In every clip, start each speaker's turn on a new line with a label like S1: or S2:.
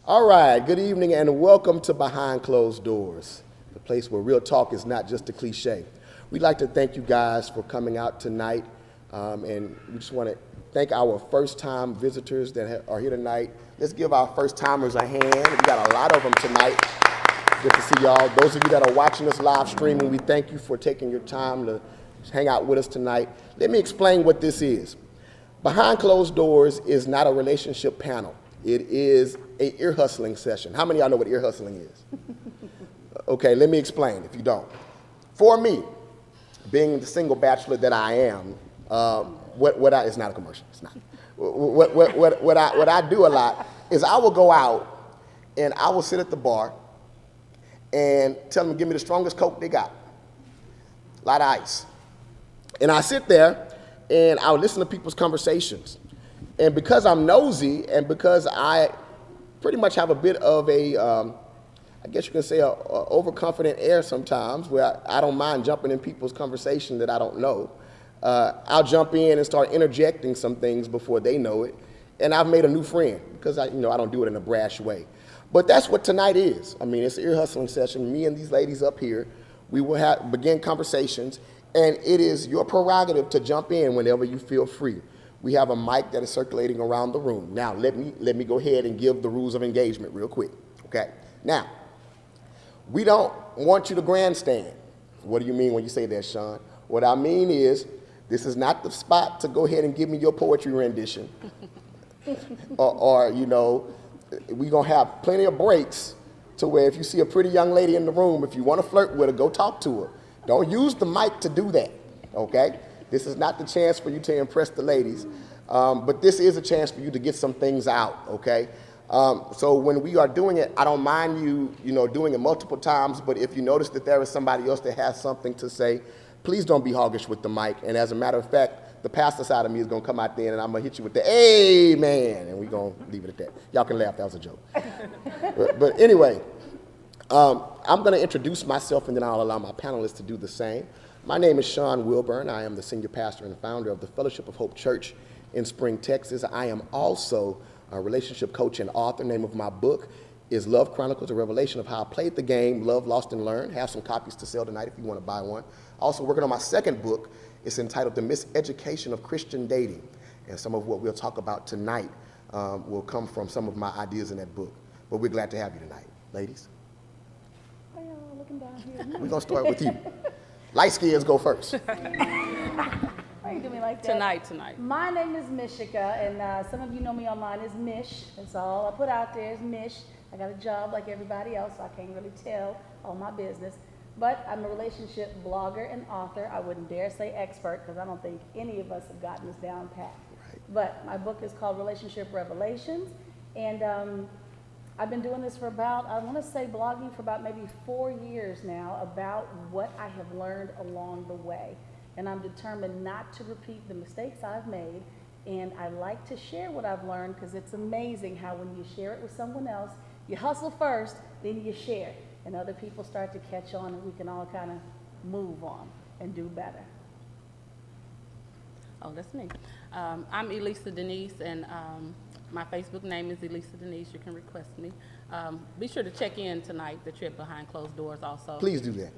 S1: All right, good evening and welcome to Behind Closed Doors, the place where real talk is not just a cliche. We'd like to thank you guys for coming out tonight, and we just want to thank our first-time visitors that are here tonight. Let's give our first-timers a hand. We got a lot of them tonight. Good to see y'all. Those of you that are watching us live streaming, we thank you for taking your time to hang out with us tonight. Let me explain what this is. Behind Closed Doors is not a relationship panel. It is a ear hustling session. How many of y'all know what ear hustling is? Okay, let me explain if you don't. For me, being the single bachelor that I am, it's not a commercial, it's not. What I do a lot is I will go out and I will sit at the bar and tell them, give me the strongest Coke they got. A lot of ice. And I sit there and I'll listen to people's conversations. And because I'm nosy and because I pretty much have a bit of I guess you can say, a overconfident air sometimes, where I don't mind jumping in people's conversation that I don't know. I'll jump in and start interjecting some things before they know it. And I've made a new friend because I don't do it in a brash way. But that's what tonight is. I mean, it's an ear hustling session. Me and these ladies up here, we will begin conversations, and it is your prerogative to jump in whenever you feel free. We have a mic that is circulating around the room. Now, let me go ahead and give the rules of engagement real quick, okay? Now, we don't want you to grandstand. What do you mean when you say that, Sean? What I mean is, this is not the spot to go ahead and give me your poetry rendition. or we're going to have plenty of breaks to where if you see a pretty young lady in the room, if you want to flirt with her, go talk to her. Don't use the mic to do that, okay? This is not the chance for you to impress the ladies, but this is a chance for you to get some things out, okay? So when we are doing it, I don't mind you doing it multiple times, but if you notice that there is somebody else that has something to say, please don't be hoggish with the mic. And as a matter of fact, the pastor side of me is going to come out there and I'm going to hit you with the amen, and we're going to leave it at that. Y'all can laugh, that was a joke. but anyway, I'm going to introduce myself and then I'll allow my panelists to do the same. My name is Sean Wilburn. I am the senior pastor and founder of the Fellowship of Hope Church in Spring, Texas. I am also a relationship coach and author. Name of my book is Love Chronicles, a revelation of how I played the game, Love, Lost, and Learned. Have some copies to sell tonight if you want to buy one. Also working on my second book. It's entitled The Miseducation of Christian Dating. And some of what we'll talk about tonight will come from some of my ideas in that book. But we're glad to have you tonight. Ladies?
S2: Why y'all looking down here?
S1: We're going to start with you. Light skins go first.
S2: Why you do me like that?
S3: Tonight.
S2: My name is Mishika, and some of you know me online as Mish. That's all I put out there is Mish. I got a job like everybody else, so I can't really tell all my business. But I'm a relationship blogger and author. I wouldn't dare say expert, because I don't think any of us have gotten this down pat.
S1: Right.
S2: But my book is called Relationship Revelations, and I've been doing this for blogging for about maybe 4 years now, about what I have learned along the way. And I'm determined not to repeat the mistakes I've made. And I like to share what I've learned, because it's amazing how when you share it with someone else, you hustle first, then you share. And other people start to catch on, and we can all kind of move on and do better.
S3: Oh, that's me. I'm Elisa Denise, and my Facebook name is Elisa Denise. You can request me. Be sure to check in tonight, the trip Behind Closed Doors also.
S1: Please do that.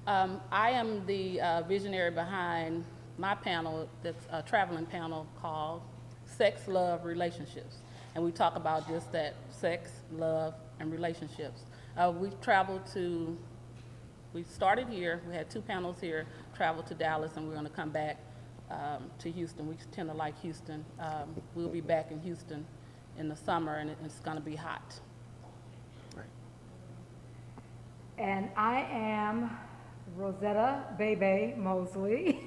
S3: I am the visionary behind my panel, that's a traveling panel called Sex, Love, Relationships. And we talk about just that, sex, love, and relationships. We started here, we had 2 panels here, traveled to Dallas, and we're going to come back to Houston. We tend to like Houston. We'll be back in Houston in the summer, and it's going to be hot.
S1: Right.
S4: And I am Rosetta Bebe Mosley.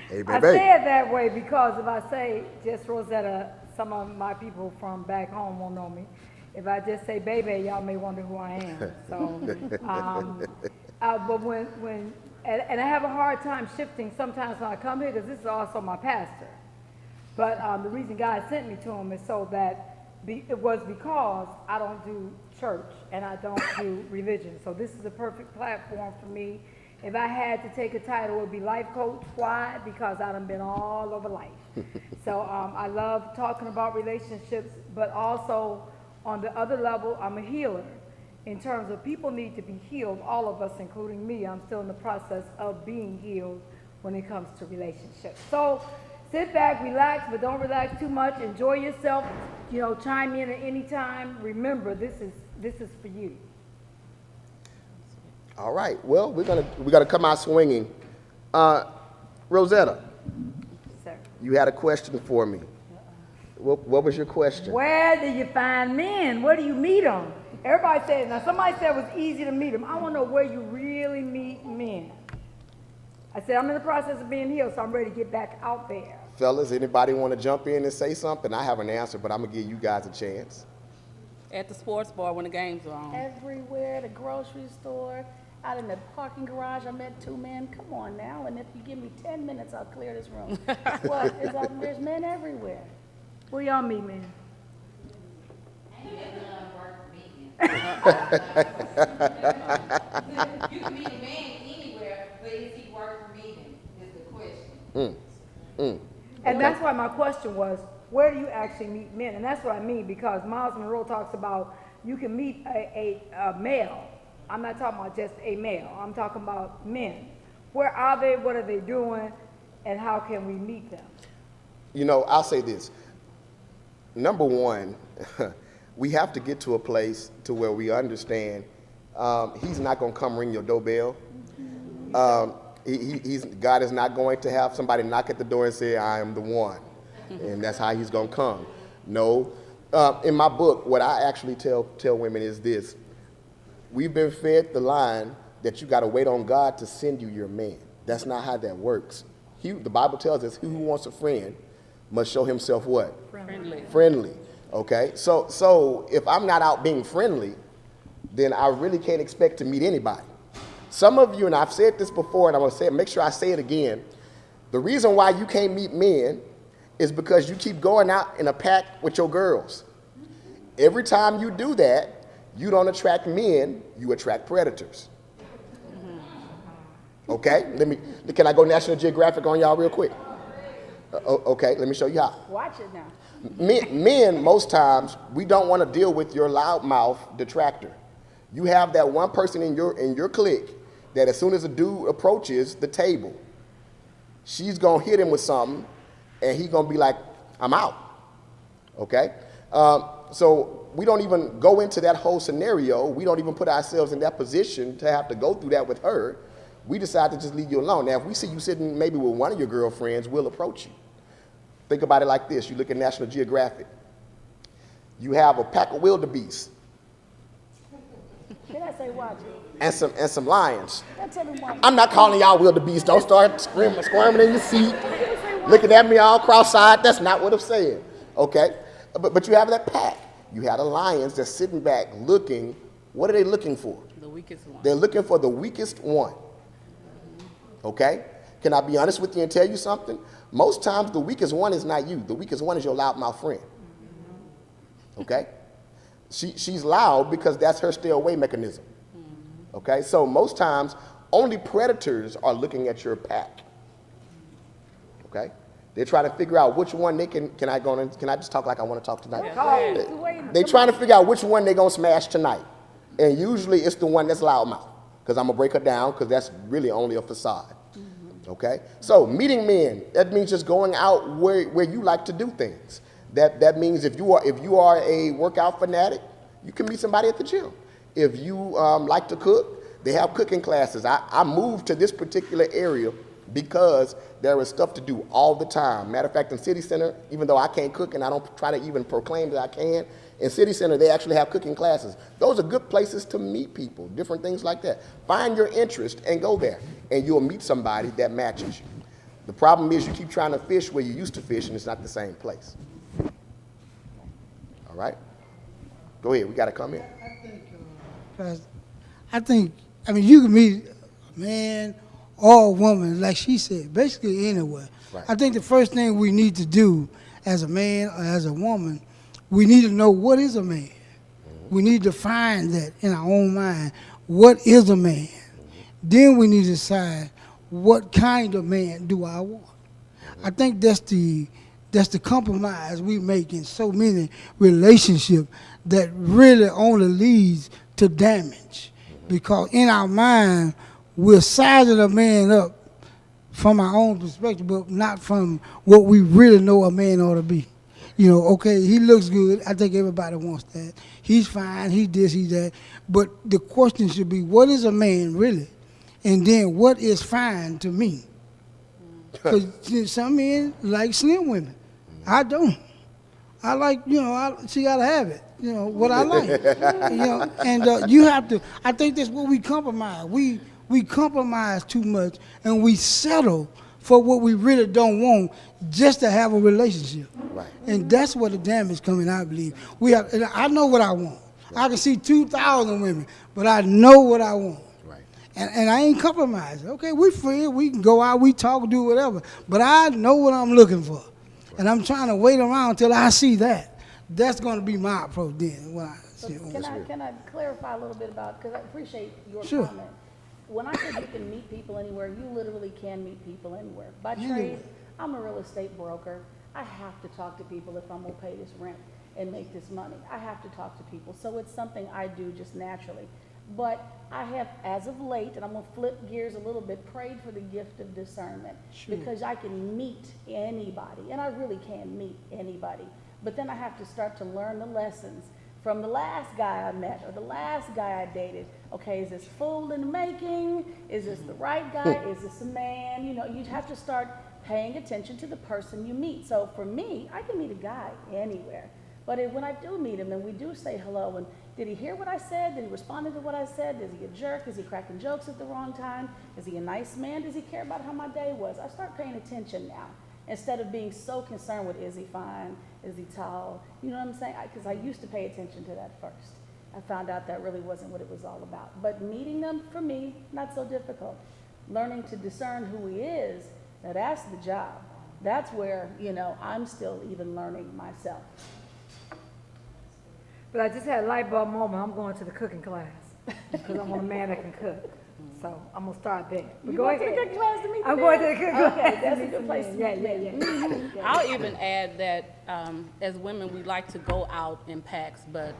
S1: Hey,
S4: I
S1: baby.
S4: say it that way because if I say just Rosetta, some of my people from back home won't know me. If I just say Bebe, y'all may wonder who I am. So, but and I have a hard time shifting sometimes when I come here, because this is also my pastor. But the reason God sent me to him is so that it was because I don't do church and I don't do religion. So this is a perfect platform for me. If I had to take a title, it would be life coach. Why? Because I done been all over life. So I love talking about relationships, but also On the other level, I'm a healer. In terms of people need to be healed, all of us, including me, I'm still in the process of being healed when it comes to relationships. So sit back, relax, but don't relax too much. Enjoy yourself. Chime in at any time. Remember, this is for you.
S1: All right. Well, we're gonna come out swinging. Rosetta,
S4: Sir.
S1: you had a question for me. What was your question?
S4: Where do you find men? Where do you meet them? Everybody says, now somebody said it was easy to meet them. I want to know where you really meet men. I said, I'm in the process of being healed, so I'm ready to get back out there.
S1: Fellas, anybody want to jump in and say something? I have an answer, but I'm gonna give you guys a chance.
S3: At the sports bar when the games are on.
S2: Everywhere, the grocery store, out in the parking garage, I met 2 men. Come on now, and if you give me 10 minutes, I'll clear this room. What? It's like there's men everywhere.
S4: Where y'all meet men?
S5: You can meet a man anywhere, but is he worth meeting is the question.
S4: And that's why my question was, where do you actually meet men? And that's what I mean, because Miles Monroe talks about you can meet a male. I'm not talking about just a male. I'm talking about men. Where are they? What are they doing? And how can we meet them?
S1: I'll say this. Number one, we have to get to a place to where we understand he's not going to come ring your doorbell. God is not going to have somebody knock at the door and say, I am the one. And that's how he's going to come. No. In my book, what I actually tell women is this. We've been fed the line that you got to wait on God to send you your man. That's not how that works. The Bible tells us, he who wants a friend must show himself what?
S3: Friendly.
S1: Friendly. Okay? So if I'm not out being friendly, then I really can't expect to meet anybody. Some of you, and I've said this before, and I'm going to say it, make sure I say it again. The reason why you can't meet men is because you keep going out in a pack with your girls. Every time you do that, you don't attract men, you attract predators. Okay? Can I go National Geographic on y'all real quick? Okay, let me show you how.
S2: Watch it now.
S1: Men, most times, we don't want to deal with your loudmouth detractor. You have that one person in your clique that as soon as a dude approaches the table, she's going to hit him with something, and he's going to be like, I'm out. Okay? So we don't even go into that whole scenario. We don't even put ourselves in that position to have to go through that with her. We decide to just leave you alone. Now, if we see you sitting maybe with one of your girlfriends, we'll approach you. Think about it like this. You look at National Geographic. You have a pack of wildebeest.
S2: Did I say watch it?
S1: And some lions.
S2: Don't tell me watch it.
S1: I'm not calling y'all wildebeest. Don't start squirming in your seat, looking at me all cross-eyed. That's not what I'm saying. Okay? But you have that pack. You have the lions that's sitting back looking. What are they looking for?
S3: The weakest one.
S1: They're looking for the weakest one. Okay? Can I be honest with you and tell you something? Most times the weakest one is not you. The weakest one is your loudmouth friend. Okay? She's loud because that's her stay away mechanism. Okay? So most times only predators are looking at your pack. Okay? They're trying to figure out which one they can I just talk like I want to talk tonight? They're trying to figure out which one they're going to smash tonight. And usually it's the one that's loudmouth, because I'm going to break her down, because that's really only a facade. Okay? So meeting men, that means just going out where you like to do things. That means if you are a workout fanatic, you can meet somebody at the gym. If you like to cook, they have cooking classes. I moved to this particular area because there is stuff to do all the time. Matter of fact, in City Center, even though I can't cook and I don't try to even proclaim that I can, in City Center, they actually have cooking classes. Those are good places to meet people, different things like that. Find your interest and go there, and you'll meet somebody that matches you. The problem is you keep trying to fish where you used to fish, and it's not the same place. All right? Go ahead. We got to come in.
S6: I mean, you can meet a man or a woman, like she said, basically anywhere.
S1: Right.
S6: I think the first thing we need to do as a man or as a woman, we need to know what is a man. We need to find that in our own mind. What is a man? Then we need to decide what kind of man do I want. I think that's the That's the compromise we make in so many relationships that really only leads to damage. Because in our mind, we're sizing a man up from our own perspective, but not from what we really know a man ought to be. You know, okay, he looks good. I think everybody wants that. He's fine. He's this, he's that. But the question should be, what is a man really? And then what is fine to me? Because some men like slim women. I don't. I like, she got to have it. What I like. And you have to, I think that's what we compromise. We compromise too much and we settle for what we really don't want just to have a relationship.
S1: Right.
S6: And that's where the damage coming, I believe. And I know what I want. I can see 2,000 women, but I know what I want.
S1: Right.
S6: And I ain't compromising. Okay, we friends, we can go out, we talk, do whatever. But I know what I'm looking for. And I'm trying to wait around until I see that. That's going to be my approach then. When I
S2: So
S6: see it.
S2: can I clarify a little bit about, because I appreciate your
S6: Sure.
S2: comment. When I said you can meet people anywhere, you literally can meet people anywhere. By
S6: Anywhere.
S2: trade, I'm a real estate broker. I have to talk to people if I'm gonna pay this rent and make this money. I have to talk to people. So it's something I do just naturally. But I have, as of late, and I'm gonna flip gears a little bit, prayed for the gift of discernment.
S6: Sure.
S2: Because I can meet anybody, and I really can meet anybody. But then I have to start to learn the lessons from the last guy I met or the last guy I dated. Okay, is this fool in the making? Is this the right guy? Is this a man? You have to start paying attention to the person you meet. So for me, I can meet a guy anywhere. But when I do meet him and we do say hello, and did he hear what I said? Did he respond to what I said? Is he a jerk? Is he cracking jokes at the wrong time? Is he a nice man? Does he care about how my day was? I start paying attention now instead of being so concerned with, is he fine? Is he tall? You know what I'm saying? Because I used to pay attention to that first. I found out that really wasn't what it was all about. But meeting them, for me, not so difficult. Learning to discern who he is, now that's the job. That's where, I'm still even learning myself.
S4: But I just had a light bulb moment. I'm going to the cooking class because I want a man that can cook. So I'm gonna start there. But
S2: You
S4: go
S2: going to
S4: ahead.
S2: the cooking class to meet
S4: I'm
S2: the
S4: going to
S2: man?
S4: the cooking class.
S2: Okay, that's
S4: to
S2: a
S4: meet
S2: good
S4: some
S2: place
S4: men.
S2: to
S4: Yeah,
S2: meet
S4: yeah.
S3: I'll even add that as women, we like to go out in packs, but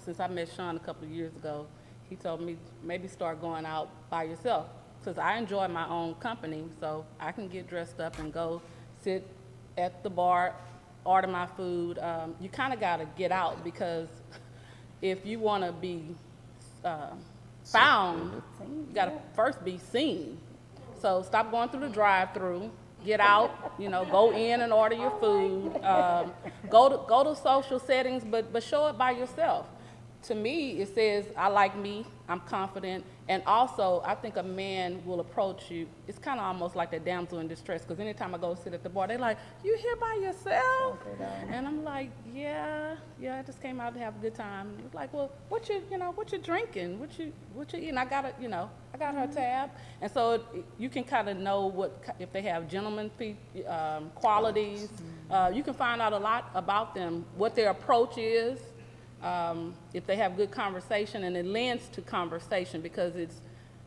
S3: since I met Sean a couple of years ago, he told me maybe start going out by yourself, because I enjoy my own company, so I can get dressed up and go sit at the bar, order my food. You kind of got to get out, because if you want to be found, you got to first be seen. So stop going through the drive-through, get out, go in and order your food, go to social settings, but show it by yourself. To me, it says, I like me, I'm confident, and also I think a man will approach you. It's kind of almost like that damsel in distress, because anytime I go sit at the bar, they're like, you here by yourself? And I'm like, yeah, I just came out to have a good time. It's like, well, what you drinking? What you eating? I got her tab. And so you can kind of know if they have gentleman qualities. You can find out a lot about them, what their approach is. If they have good conversation, and it lends to conversation because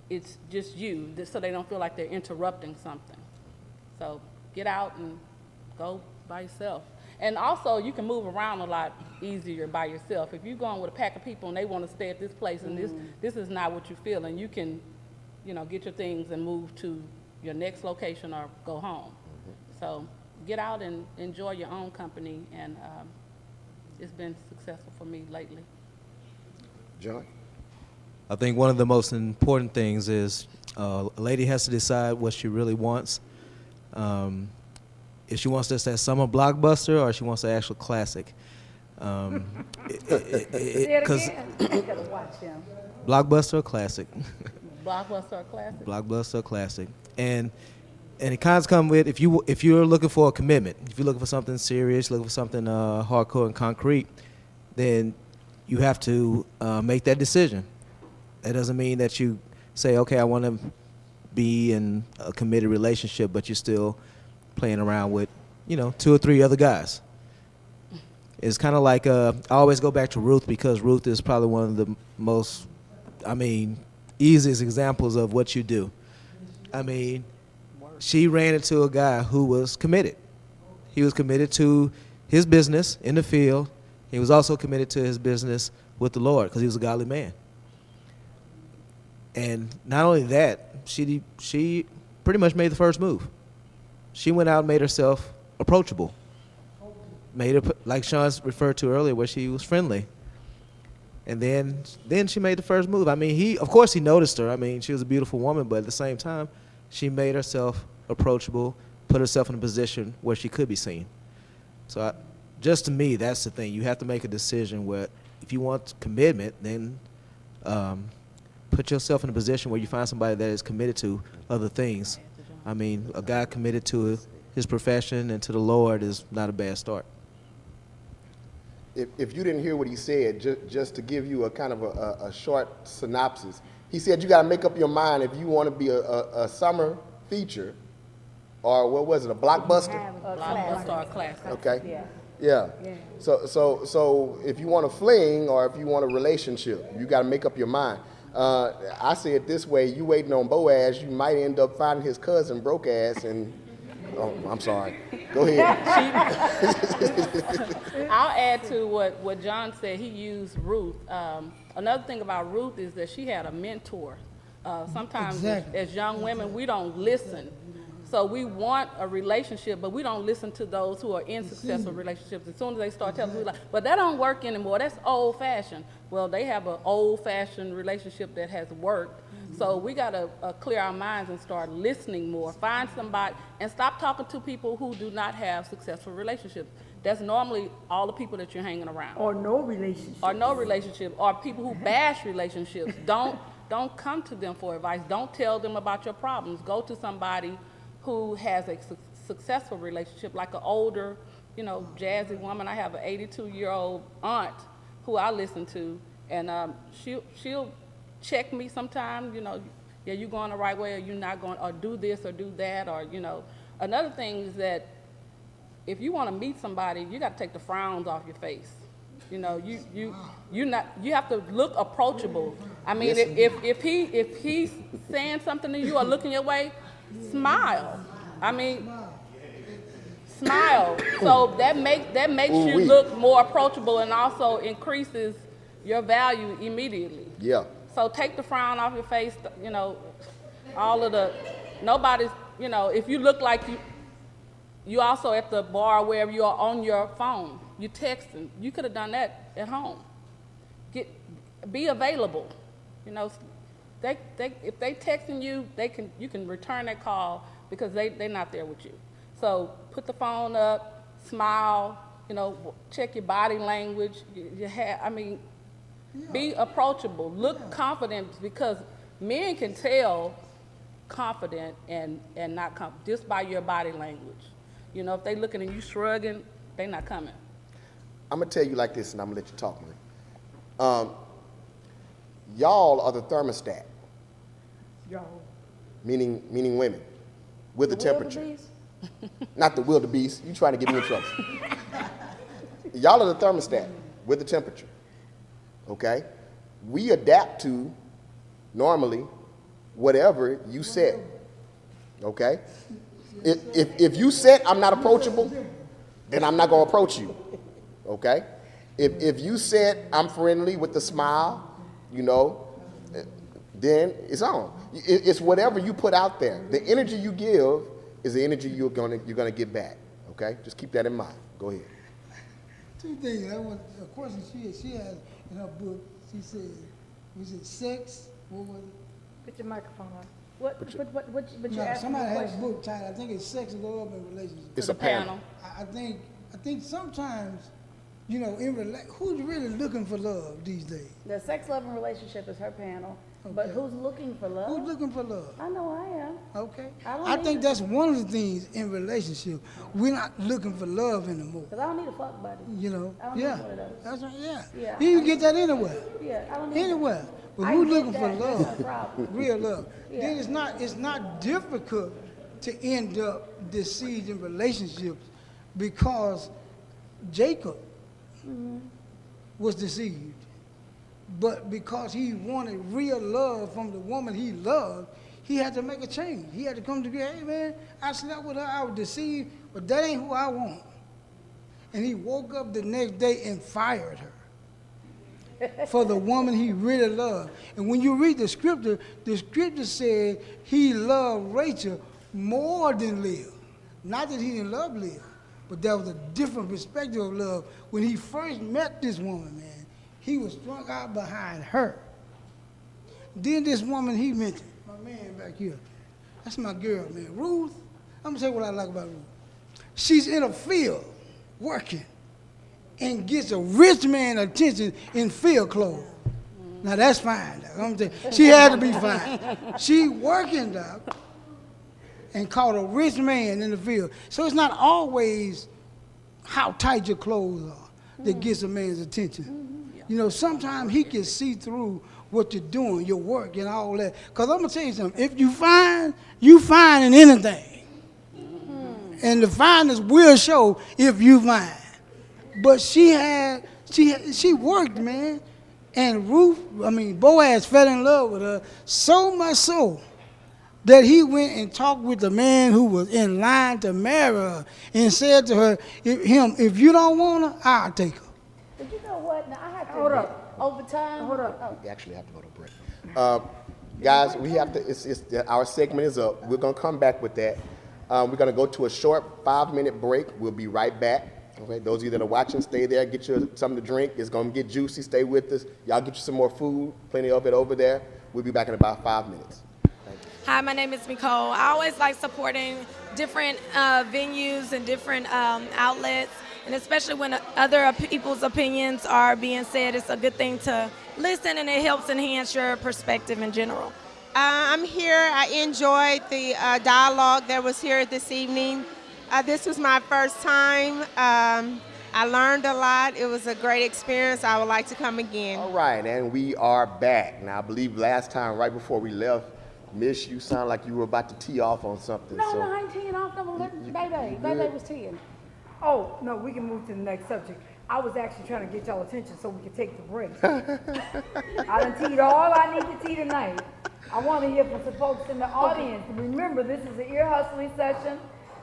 S3: it's just you, so they don't feel like they're interrupting something. So get out and go by yourself. And also, you can move around a lot easier by yourself. If you're going with a pack of people and they want to stay at this place and this is not what you feel, and you can, get your things and move to your next location or go home. So get out and enjoy your own company, and it's been successful for me lately.
S1: John?
S7: I think one of the most important things is a lady has to decide what she really wants. If she wants just that summer blockbuster, or she wants the actual classic.
S4: Say it
S7: 'Cause
S4: again.
S2: You gotta watch him.
S7: blockbuster or classic.
S3: Blockbuster or classic?
S7: Blockbuster or classic. And it kind of comes with, if you're looking for a commitment, if you're looking for something serious, looking for something hardcore and concrete, then you have to make that decision. That doesn't mean that you say, okay, I want to be in a committed relationship, but you're still playing around with, 2 or 3 other guys. It's kind of like, I always go back to Ruth, because Ruth is probably one of the most, easiest examples of what you do. She ran into a guy who was committed. He was committed to his business in the field. He was also committed to his business with the Lord because he was a godly man. And not only that, she pretty much made the first move. She went out and made herself approachable. Made her, like Sean's referred to earlier, where she was friendly. And then she made the first move. I mean, of course he noticed her. I mean, she was a beautiful woman, but at the same time, she made herself approachable, put herself in a position where she could be seen. So just to me, that's the thing. You have to make a decision where if you want commitment, then put yourself in a position where you find somebody that is committed to other things. I mean, a guy committed to his profession and to the Lord is not a bad start.
S1: If you didn't hear what he said, just to give you a kind of a short synopsis, he said you got to make up your mind if you want to be a summer feature, or what was it, a blockbuster?
S3: Blockbuster or classic.
S1: Okay.
S2: Yeah.
S1: Yeah. So if you want a fling or if you want a relationship, you got to make up your mind. I say it this way: you waiting on Boaz, you might end up finding his cousin broke ass and. Oh, I'm sorry. Go ahead.
S3: I'll add to what John said. He used Ruth. Another thing about Ruth is that she had a mentor. Sometimes
S6: Exactly.
S3: as young women, we don't listen. So we want a relationship, but we don't listen to those who are in successful relationships. As soon as they start telling us, we're like, but that don't work anymore. That's old-fashioned. Well, they have an old-fashioned relationship that has worked. So we got to clear our minds and start listening more. Find somebody and stop talking to people who do not have successful relationships. That's normally all the people that you're hanging around.
S4: Or no relationship.
S3: Or no relationship, or people who bash relationships. Don't come to them for advice. Don't tell them about your problems. Go to somebody who has a successful relationship, like an older, jazzy woman. I have an 82-year-old aunt who I listen to, and she'll check me sometimes, yeah, you going the right way, or you not going, or do this or do that, or, Another thing is that if you want to meet somebody, you got to take the frowns off your face. You have to look approachable. I mean, if he's saying something to you or looking your way, smile. I mean, smile. So that makes you look more approachable and also increases your value immediately.
S1: Yeah.
S3: So take the frown off your face, nobody's, if you look like you also at the bar wherever you are on your phone, you texting, you could have done that at home. Be available, if they texting you, you can return that call because they're not there with you. So put the phone up, smile, check your body language, be approachable, look confident, because men can tell confident and not confident just by your body language. If they looking and you shrugging, they not coming.
S1: I'm gonna tell you like this, and I'm gonna let you talk, man. Y'all are the thermostat,
S4: Y'all.
S1: meaning women, with the temperature.
S2: Wildebeest?
S1: Not the wildebeest. You trying to get me in trouble. Y'all are the thermostat with the temperature. Okay? We adapt to normally whatever you set. Okay? If you set I'm not approachable, then I'm not gonna approach you. Okay? If you said I'm friendly with the smile, then it's on. It's whatever you put out there. The energy you give is the energy you're gonna get back. Okay? Just keep that in mind. Go ahead.
S6: Two things. That was a question she has in her book. She said, was it sex? What was it?
S4: Put your microphone on.
S2: But you're
S6: No,
S2: asking
S6: somebody
S2: a
S6: had a
S2: question.
S6: book titled, I think it's Sex, Love, and Relationships.
S1: It's
S3: To
S1: a
S3: the
S1: panel.
S6: I think sometimes, who's really looking for love these days?
S2: The sex, love, and relationship is her panel, but
S6: Okay.
S2: who's looking for love?
S6: Who's looking for love?
S2: I know I am.
S6: Okay.
S2: I don't
S6: I
S2: need
S6: think
S2: it.
S6: that's one of the things in relationship. We're not looking for love anymore.
S2: Because I don't need a fuck buddy.
S6: I don't
S2: need
S6: yeah.
S2: one of those.
S6: That's right, yeah.
S2: Yeah,
S6: You
S2: I
S6: can get that anywhere.
S2: Yeah, I don't need
S6: Anywhere. But
S2: I
S6: we're
S2: get
S6: looking for
S2: that. That's
S6: love.
S2: no problem.
S6: Real love.
S2: Yeah.
S6: Then it's not difficult to end up deceived in relationships because Jacob was deceived. But because he wanted real love from the woman he loved, he had to make a change. He had to come to be, hey man, I slept with her, I was deceived. but that ain't who I want. And he woke up the next day and fired her for the woman he really loved. And when you read the scripture said he loved Rachel more than Leah. Not that he didn't love Leah, but there was a different perspective of love. When he first met this woman, man, he was strung out behind her. Then this woman he mentioned, my man back here, that's my girl, man. Ruth, I'm gonna tell you what I like about Ruth. She's in a field working and gets a rich man attention in field clothes. Now that's fine. Doc. I'm saying, she had to be fine. She working, Doc, and caught a rich man in the field. So it's not always how tight your clothes are that gets a man's attention. You know, sometimes he can see through what you're doing, your work and all that. Because I'm going to tell you something. If you find in anything. And the fineness will show if you find. But she worked, man. And Boaz fell in love with her so much so that he went and talked with the man who was in line to marry her and said to her, if you don't want her, I'll take her.
S2: But you know what? Now, I have to
S4: Hold up.
S2: over time.
S4: Hold up.
S2: Oh.
S1: We actually have to go to break. Guys, we have to, our segment is up. We're going to come back with that. We're going to go to a short 5-minute break. We'll be right back. Okay, those of you that are watching, stay there. Get you something to drink. It's going to get juicy. Stay with us. Y'all get you some more food. Plenty of it over there. We'll be back in about 5 minutes.
S8: Hi, my name is Nicole. I always like supporting different venues and different outlets, and especially when other people's opinions are being said, it's a good thing to listen, and it helps enhance your perspective in general.
S9: I'm here. I enjoyed the dialogue that was here this evening. This was my first time. I learned a lot. It was a great experience. I would like to come again.
S1: All right, and we are back. Now, I believe last time, right before we left, Miss, you sound like you were about to tee off on something.
S2: No,
S1: so.
S2: I ain't teeing off. No, Baby was teeing.
S4: Oh, no, we can move to the next subject. I was actually trying to get y'all attention so we could take the break. I done teed all I need to tee tonight. I want to hear from some folks in the audience. Remember, this is an ear hustling session.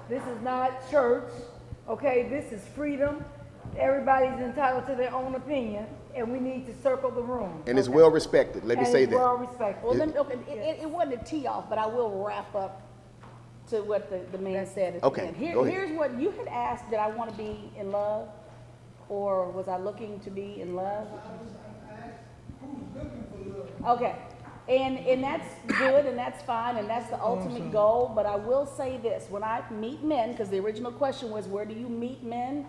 S4: This is not church, okay? This is freedom. Everybody's entitled to their own opinion, and we need to circle the room.
S1: And it's well respected. Let me say that.
S4: well respected.
S2: Well, it wasn't a tee off, but I will wrap up to what the man said at
S1: Okay,
S2: the end.
S1: go ahead.
S2: Here's what you had asked: did I want to be in love, or was I looking to be in love? Okay, and that's good, and that's fine, and that's the ultimate goal. But I will say this: when I meet men, because the original question was, where do you meet men?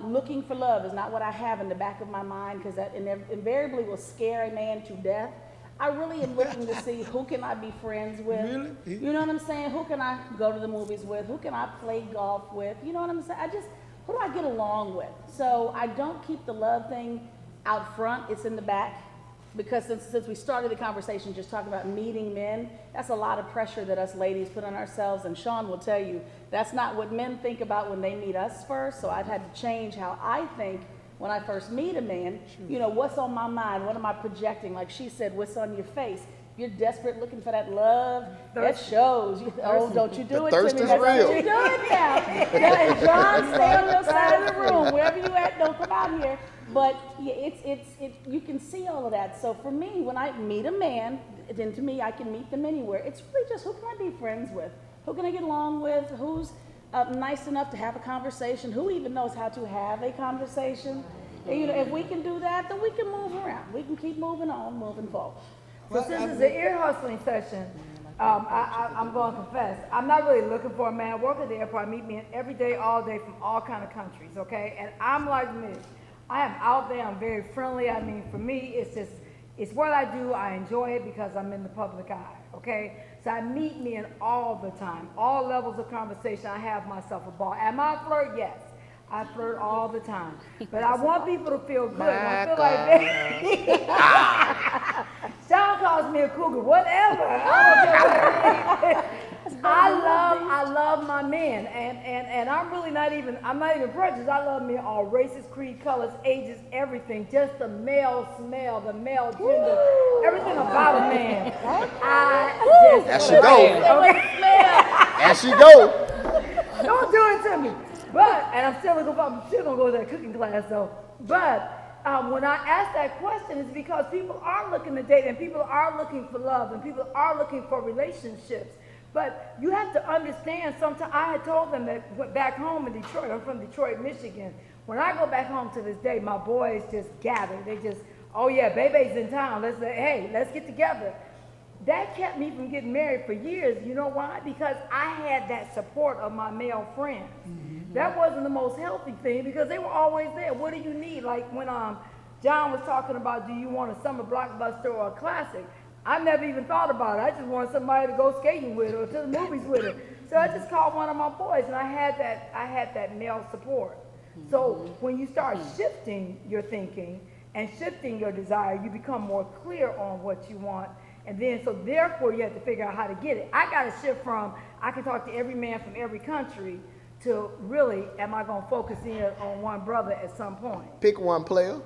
S2: Looking for love is not what I have in the back of my mind, because that invariably will scare a man to death. I really am looking to see who can I be friends with.
S6: Really?
S2: You know what I'm saying? Who can I go to the movies with? Who can I play golf with? You know what I'm saying? Who do I get along with? So I don't keep the love thing out front. It's in the back. Because since we started the conversation just talking about meeting men, that's a lot of pressure that us ladies put on ourselves. And Sean will tell you, that's not what men think about when they meet us first. So I've had to change how I think when I first meet a man. You know, what's on my mind? What am I projecting? Like she said, what's on your face? You're desperate looking for that love. That shows. Oh, don't you do
S1: The
S2: it
S1: thirst
S2: to me.
S1: is
S2: That's
S1: real.
S2: what you do it now. Yeah, and John, stay on your side of the room. Wherever you at, don't come out here. But yeah, you can see all of that. So for me, when I meet a man, then to me, I can meet them anywhere. It's really just who can I be friends with? Who can I get along with? Who's nice enough to have a conversation? Who even knows how to have a conversation? And, you know, if we can do that, then we can move around. We can keep moving on, moving forward.
S4: So since it's an ear hustling session, I'm going to confess, I'm not really looking for a man. I work at the airport. I meet men every day, all day from all kind of countries, okay? And I'm like this. I am out there. I'm very friendly. I mean, for me, it's what I do. I enjoy it because I'm in the public eye, okay? So I meet men all the time, all levels of conversation. I have myself a ball. Am I a flirt? Yes. I flirt all the time. But I want people to feel good. I feel like Sean calls me a cougar, whatever. I love my men, and I'm really not even prejudiced. I love men all races, creed, colors, ages, everything. Just the male smell, the male gender, everything about a man.
S1: There she go. There she go.
S4: Don't do it to me. But, and I'm still gonna go to that cooking class though. But when I ask that question, it's because people are looking to date and people are looking for love and people are looking for relationships. But you have to understand, sometimes I had told them that back home in Detroit, I'm from Detroit, Michigan. When I go back home to this day, my boys just gather. They just, oh yeah, baby's in town. Let's say, hey, let's get together. That kept me from getting married for years. You know why? Because I had that support of my male friends. Mm-hmm. That wasn't the most healthy thing because they were always there. What do you need? Like when John was talking about, do you want a summer blockbuster or a classic? I never even thought about it. I just wanted somebody to go skating with or to the movies with her. So I just called one of my boys, and I had that male support. Mm-hmm. So when you start shifting your thinking and shifting your desire, you become more clear on what you want. And then, so therefore, you have to figure out how to get it. I got to shift from, I can talk to every man from every country, to really, am I going to focus in on one brother at some point?
S1: Pick one player.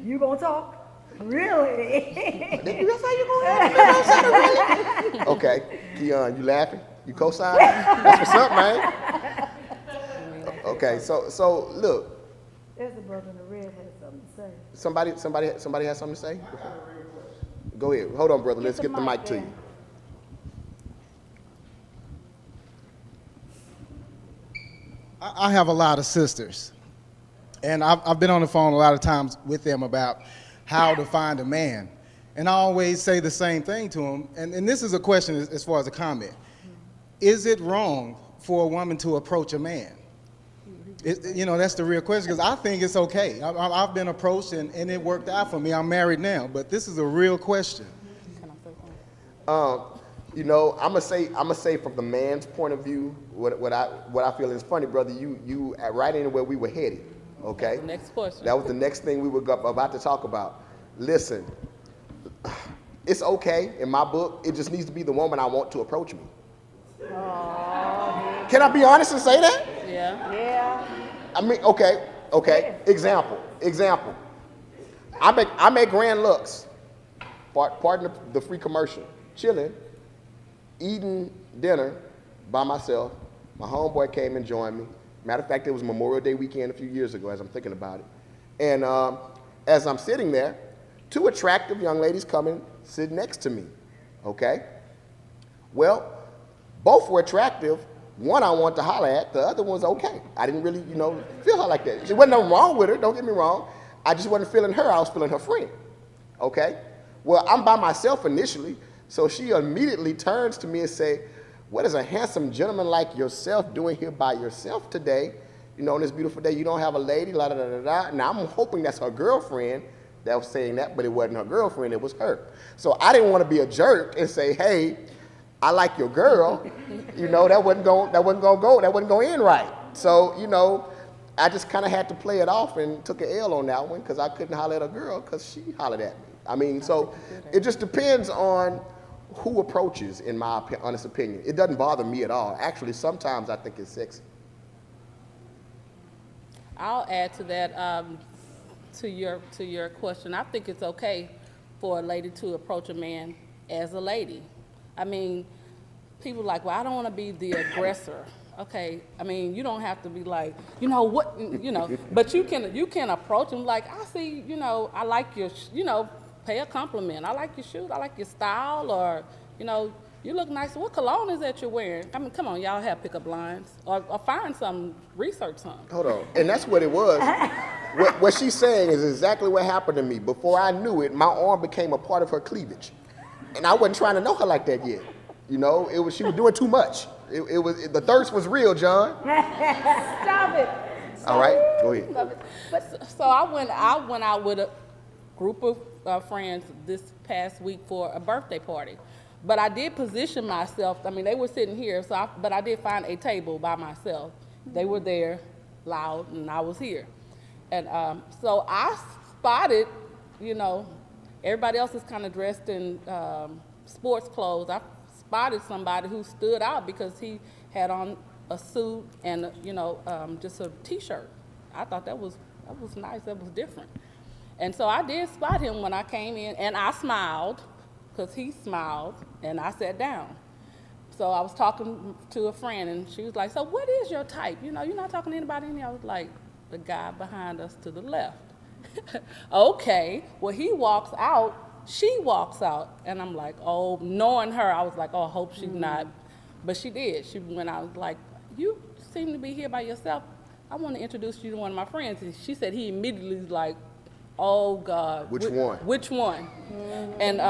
S4: You going to talk? Really?
S1: That's how you going to Okay, Keon, you laughing? You co-signing? That's what's up, man. Okay, so look.
S4: There's a brother in the red has something to say.
S1: Somebody has something to say? Go ahead. Hold on, brother. Let's get the mic to you.
S10: I have a lot of sisters, and I've been on the phone a lot of times with them about how to find a man. And I always say the same thing to them, and this is a question as far as a comment. Is it wrong for a woman to approach a man? That's the real question, because I think it's okay. I've been approached, and it worked out for me. I'm married now, but this is a real question.
S1: I'm gonna say from the man's point of view, what I feel is funny, brother. You right in where we were headed. Okay.
S3: Next question.
S1: That was the next thing we were about to talk about. Listen, it's okay in my book. It just needs to be the woman I want to approach me.
S4: Oh,
S1: can I be honest and say that?
S3: Yeah.
S4: Yeah.
S1: I mean, okay. Example. I'm at Grand Lux. Pardon the free commercial. Chilling, eating dinner by myself. My homeboy came and joined me. Matter of fact, it was Memorial Day weekend a few years ago as I'm thinking about it. And as I'm sitting there, two attractive young ladies come and sit next to me, okay? Well, both were attractive. One I wanted to holler at, the other one's okay. I didn't really, feel her like that. There wasn't nothing wrong with her, don't get me wrong. I just wasn't feeling her, I was feeling her friend, okay? Well, I'm by myself initially, so she immediately turns to me and say, what is a handsome gentleman like yourself doing here by yourself today? On this beautiful day, you don't have a lady, la da da da da. Now, I'm hoping that's her girlfriend that was saying that, but it wasn't her girlfriend, it was her. So I didn't want to be a jerk and say, hey, I like your girl. That wasn't going to end right. So, I just kind of had to play it off and took an L on that one because I couldn't holler at a girl because she hollered at me. I mean, so it just depends on who approaches, in my honest opinion. It doesn't bother me at all. Actually, sometimes I think it's sexy.
S3: I'll add to that, to your question. I think it's okay for a lady to approach a man as a lady. I mean, people like, well, I don't want to be the aggressor. Okay, I mean, you don't have to be like, but you can approach him like, I see, I like your, pay a compliment. I like your shoes. I like your style, or, you look nice. What cologne is that you're wearing? I mean, come on, y'all have pickup lines, or find some, research something.
S1: Hold on, and that's what it was. What she's saying is exactly what happened to me. Before I knew it, my arm became a part of her cleavage, and I wasn't trying to know her like that yet. She was doing too much. The thirst was real, John.
S4: Stop it.
S1: All right, go ahead.
S3: So I went out with a group of friends this past week for a birthday party. But I did position myself. I mean, they were sitting here, but I did find a table by myself. They were there, loud, and I was here. And so I spotted, everybody else is kind of dressed in sports clothes. I spotted somebody who stood out because he had on a suit and, just a T-shirt. I thought that was nice, that was different. And so I did spot him when I came in, and I smiled, because he smiled, and I sat down. so I was talking to a friend, and she was like, so what is your type? You know, you're not talking to anybody in here. I was like, the guy behind us to the left. Okay, well, he walks out, she walks out. And I'm like, oh, knowing her, I was like, oh, I hope she's not. But she did. She went out, like, you seem to be here by yourself. I want to introduce you to one of my friends. And she said he immediately was like, oh, God.
S1: Which one?
S3: Which one? And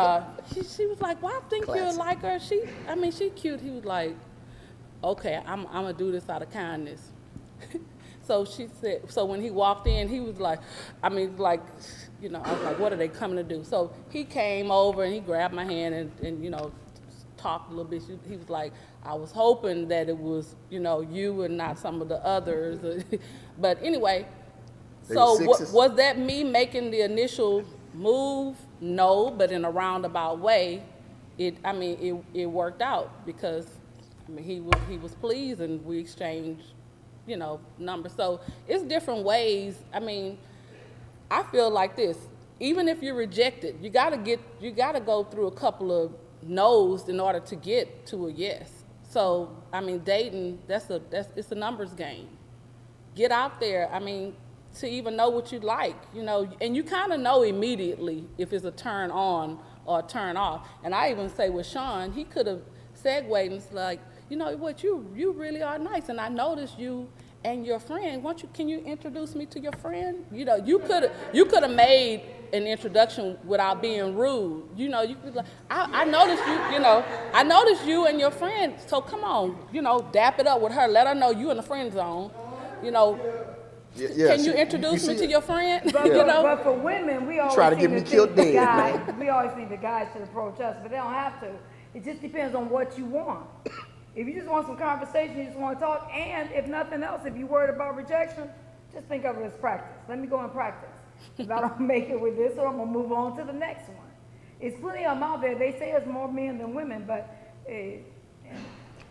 S3: she was like, well, I think you'll
S1: Classic.
S3: like her. She cute. He was like, okay, I'm going to do this out of kindness. So she said, so when he walked in, he was like, I was like, what are they coming to do? So he came over and he grabbed my hand and talked a little bit. He was like, I was hoping that it was, you and not some of the others. But anyway,
S1: They
S3: so
S1: were sixes?
S3: was that me making the initial move? No, but in a roundabout way, it worked out because, he was pleased and we exchanged, numbers. So it's different ways. I feel like this. Even if you're rejected, you gotta go through a couple of no's in order to get to a yes. So dating, it's a numbers game. Get out there. To even know what you like, and you kind of know immediately if it's a turn on or a turn off. And I even say with Sean, he could have segued and it's like, what, you really are nice, and I noticed you and your friend. Can you introduce me to your friend? You could have made an introduction without being rude. You could be like, I noticed I noticed you and your friend. So come on, dap it up with her. Let her know you in the friend zone.
S1: Yeah,
S3: Can you introduce me to your friend?
S4: But, but for women, we always
S1: Try to
S4: seem
S1: get me
S4: think
S1: killed
S4: the
S1: dead,
S4: guy, we always think the guys should approach us, but they don't have to. It just depends on what you want. If you just want some conversation, you just want to talk, and if nothing else, if you're worried about rejection, just think of it as practice. Let me go and practice. If I don't make it with this one, I'm going to move on to the next one. It's plenty of them out there. They say there's more men than women, but
S1: I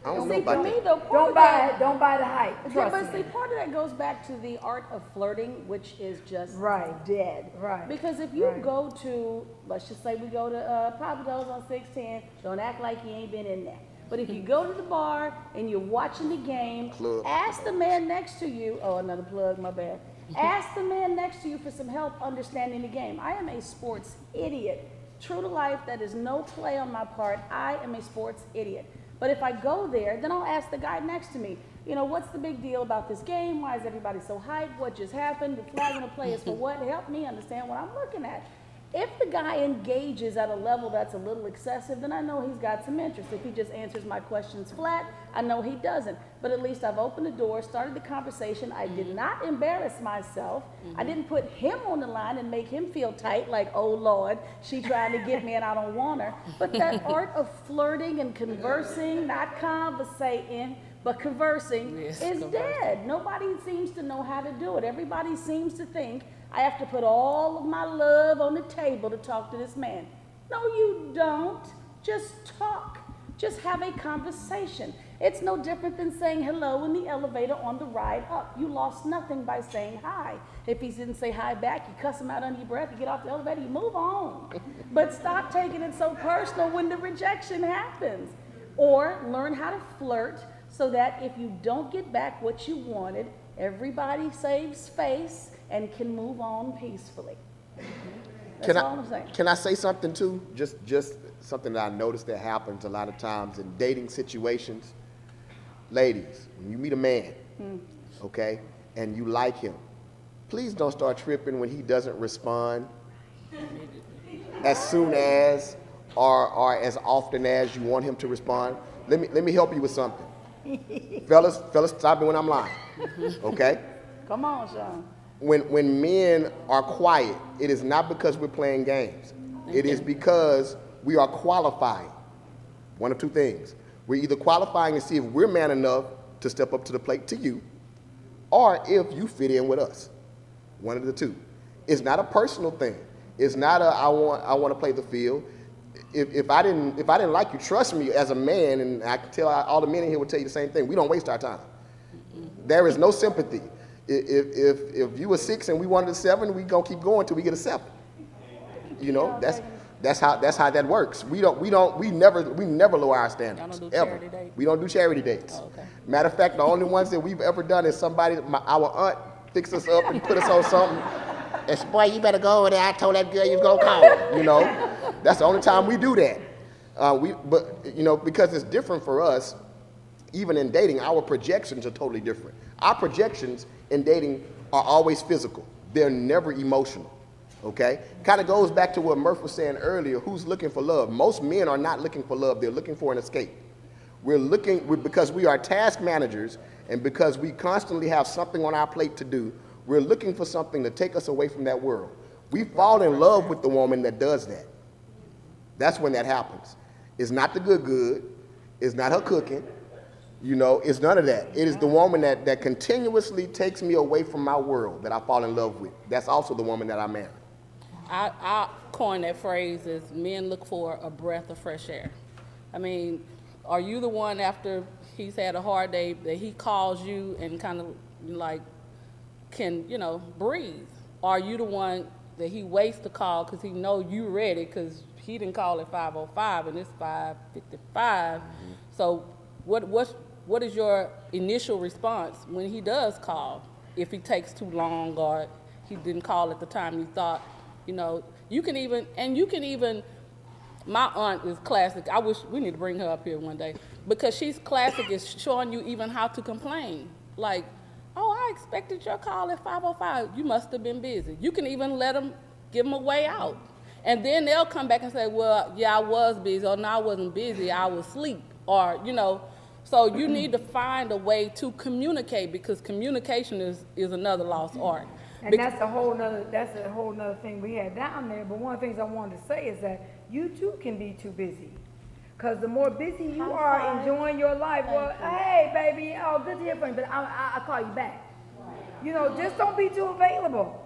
S1: don't know
S2: See,
S1: about
S2: for me,
S1: that.
S2: though, part of that,
S4: don't buy the hype.
S2: yeah,
S4: Trust
S2: but
S4: me.
S2: see, part of that goes back to the art of flirting, which is just
S4: Right.
S2: dead.
S4: Right.
S2: Because if you
S4: Right.
S2: go to, let's just say we go to Papados on 610, don't act like you ain't been in there. But if you go to the bar and you're watching the game,
S1: Club
S2: ask the man next to you, oh, another plug, my bad. Ask the man next to you for some help understanding the game. I am a sports idiot. True to life, that is no play on my part. I am a sports idiot. But if I go there, then I'll ask the guy next to me, what's the big deal about this game? Why is everybody so hyped? What just happened? The flag on the play is for what? Help me understand what I'm looking at. If the guy engages at a level that's a little excessive, then I know he's got some interest. If he just answers my questions flat, I know he doesn't. But at least I've opened the door, started the conversation. I did not embarrass myself. I didn't put him on the line and make him feel tight, like, oh Lord, she trying to get me and I don't want her. But that art of flirting and conversing, not conversating, but conversing,
S3: Yes,
S2: is dead. Nobody seems to know how to do it. Everybody seems to think I have to put all of my love on the table to talk to this man. No, you don't. Just talk. Just have a conversation. It's no different than saying hello in the elevator on the ride up. You lost nothing by saying hi. If he didn't say hi back, you cuss him out under your breath, you get off the elevator, you move on. But stop taking it so personal when the rejection happens. Or learn how to flirt so that if you don't get back what you wanted, everybody saves face and can move on peacefully. That's all I'm saying.
S1: Can I say something too? Just something that I noticed that happens a lot of times in dating situations. Ladies, when you meet a man, okay, and you like him, please don't start tripping when he doesn't respond as soon as or as often as you want him to respond. Let me help you with something. Fellas, stop me when I'm lying, okay?
S2: Come on, Sean.
S1: When men are quiet, it is not because we're playing games. It is because we are qualifying. One of two things. We're either qualifying to see if we're man enough to step up to the plate to you, or if you fit in with us. One of the two. It's not a personal thing. It's not a I want to play the field. If I didn't like you, trust me, as a man, and I can tell all the men in here will tell you the same thing. We don't waste our time. There is no sympathy. If you were 6 and we wanted a 7, we gonna keep going till we get a 7. That's how that works. We never lower our standards.
S3: Y'all don't do
S1: ever.
S3: charity dates?
S1: We don't do charity dates.
S3: Oh, okay.
S1: Matter of fact, the only ones that we've ever done is our aunt fixed us up and put us on something. And said, boy, you better go over there. I told that girl you was gonna call her. You know, that's the only time we do that. Because it's different for us. Even in dating, our projections are totally different. Our projections in dating are always physical. They're never emotional. Okay? Kind of goes back to what Murph was saying earlier, who's looking for love? Most men are not looking for love, they're looking for an escape. Because we are task managers and because we constantly have something on our plate to do, we're looking for something to take us away from that world. We fall in love with the woman that does that. That's when that happens. It's not the good, it's not her cooking, it's none of that. It is the woman that continuously takes me away from my world that I fall in love with. That's also the woman that I marry.
S3: I coined that phrase as men look for a breath of fresh air. I mean, are you the one after he's had a hard day that he calls you and kind of like can, breathe? Or are you the one that he waits to call because he know you ready because he didn't call at 5:05 and it's 5:55? So what is your initial response when he does call? If he takes too long or he didn't call at the time you thought, you can even, my aunt is classic. I wish we need to bring her up here one day because she's classic is showing you even how to complain. Like, oh, I expected your call at 5:05. You must have been busy. You can even give them a way out. And then they'll come back and say, well, yeah, I was busy, or no, I wasn't busy, I was asleep, or, So you need to find a way to communicate because communication is another lost art.
S4: And that's a whole nother thing we had down there. But one of the things I wanted to say is that you too can be too busy. Because the more busy you are enjoying your life, well, hey, baby, oh, good to hear from you, but I'll call you back. Just don't be too available.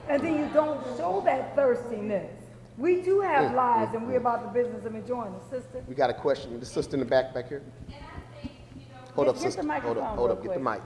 S4: And then you don't show that thirstiness. We do have lives, and we're about the business of enjoying it. Sister?
S1: We got a question. The sister in the back here. Hold up,
S2: Get
S1: sister.
S2: the microphone
S1: Hold up.
S2: real
S1: Get the mic.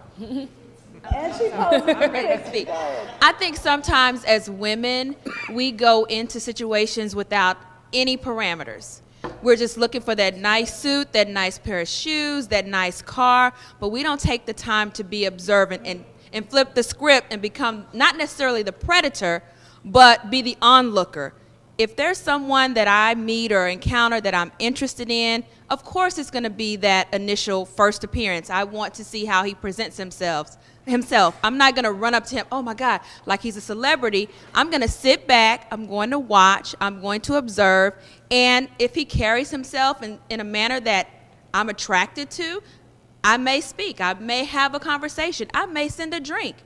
S2: And she posed
S5: I'm ready to speak. I think sometimes as women, we go into situations without any parameters. We're just looking for that nice suit, that nice pair of shoes, that nice car, but we don't take the time to be observant and flip the script and become not necessarily the predator, but be the onlooker. If there's someone that I meet or encounter that I'm interested in, of course it's going to be that initial first appearance. I want to see how he presents himself. I'm not going to run up to him, oh my God, like he's a celebrity. I'm going to sit back, I'm going to watch, I'm going to observe, and if he carries himself in a manner that I'm attracted to, I may speak, I may have a conversation, I may send a drink.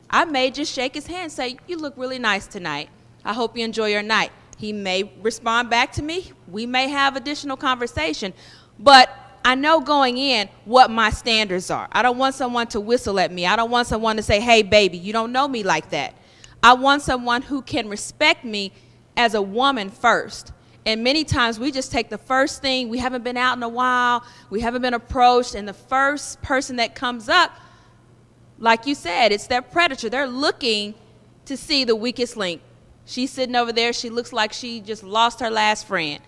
S5: I may just shake his hand and say, you look really nice tonight. I hope you enjoy your night. He may respond back to me. We may have additional conversation, but I know going in what my standards are. I don't want someone to whistle at me. I don't want someone to say, hey, baby, you don't know me like that. I want someone who can respect me as a woman first. And many times we just take the first thing, we haven't been out in a while, we haven't been approached, and the first person that comes up, like you said, it's that predator. They're looking to see the weakest link. She's sitting over there. She looks like she just lost her last friend.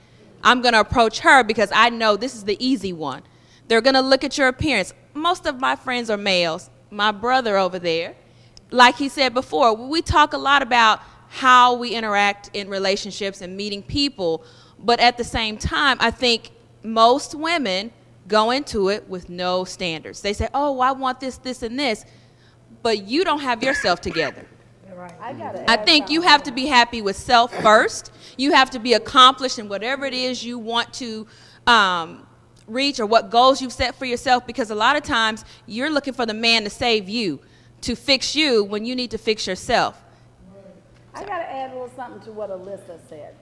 S5: I'm going to approach her because I know this is the easy one. They're going to look at your appearance. Most of my friends are males. My brother over there, like he said before, we talk a lot about how we interact in relationships and meeting people. But at the same time, I think most women go into it with no standards. They say, oh, I want this, this, and this. But you don't have yourself together. I think you have to be happy with self first. You have to be accomplished in whatever it is you want to reach or what goals you've set for yourself, because a lot of times you're looking for the man to save you, to fix you when you need to fix yourself.
S2: I got to add a little something to what Alyssa said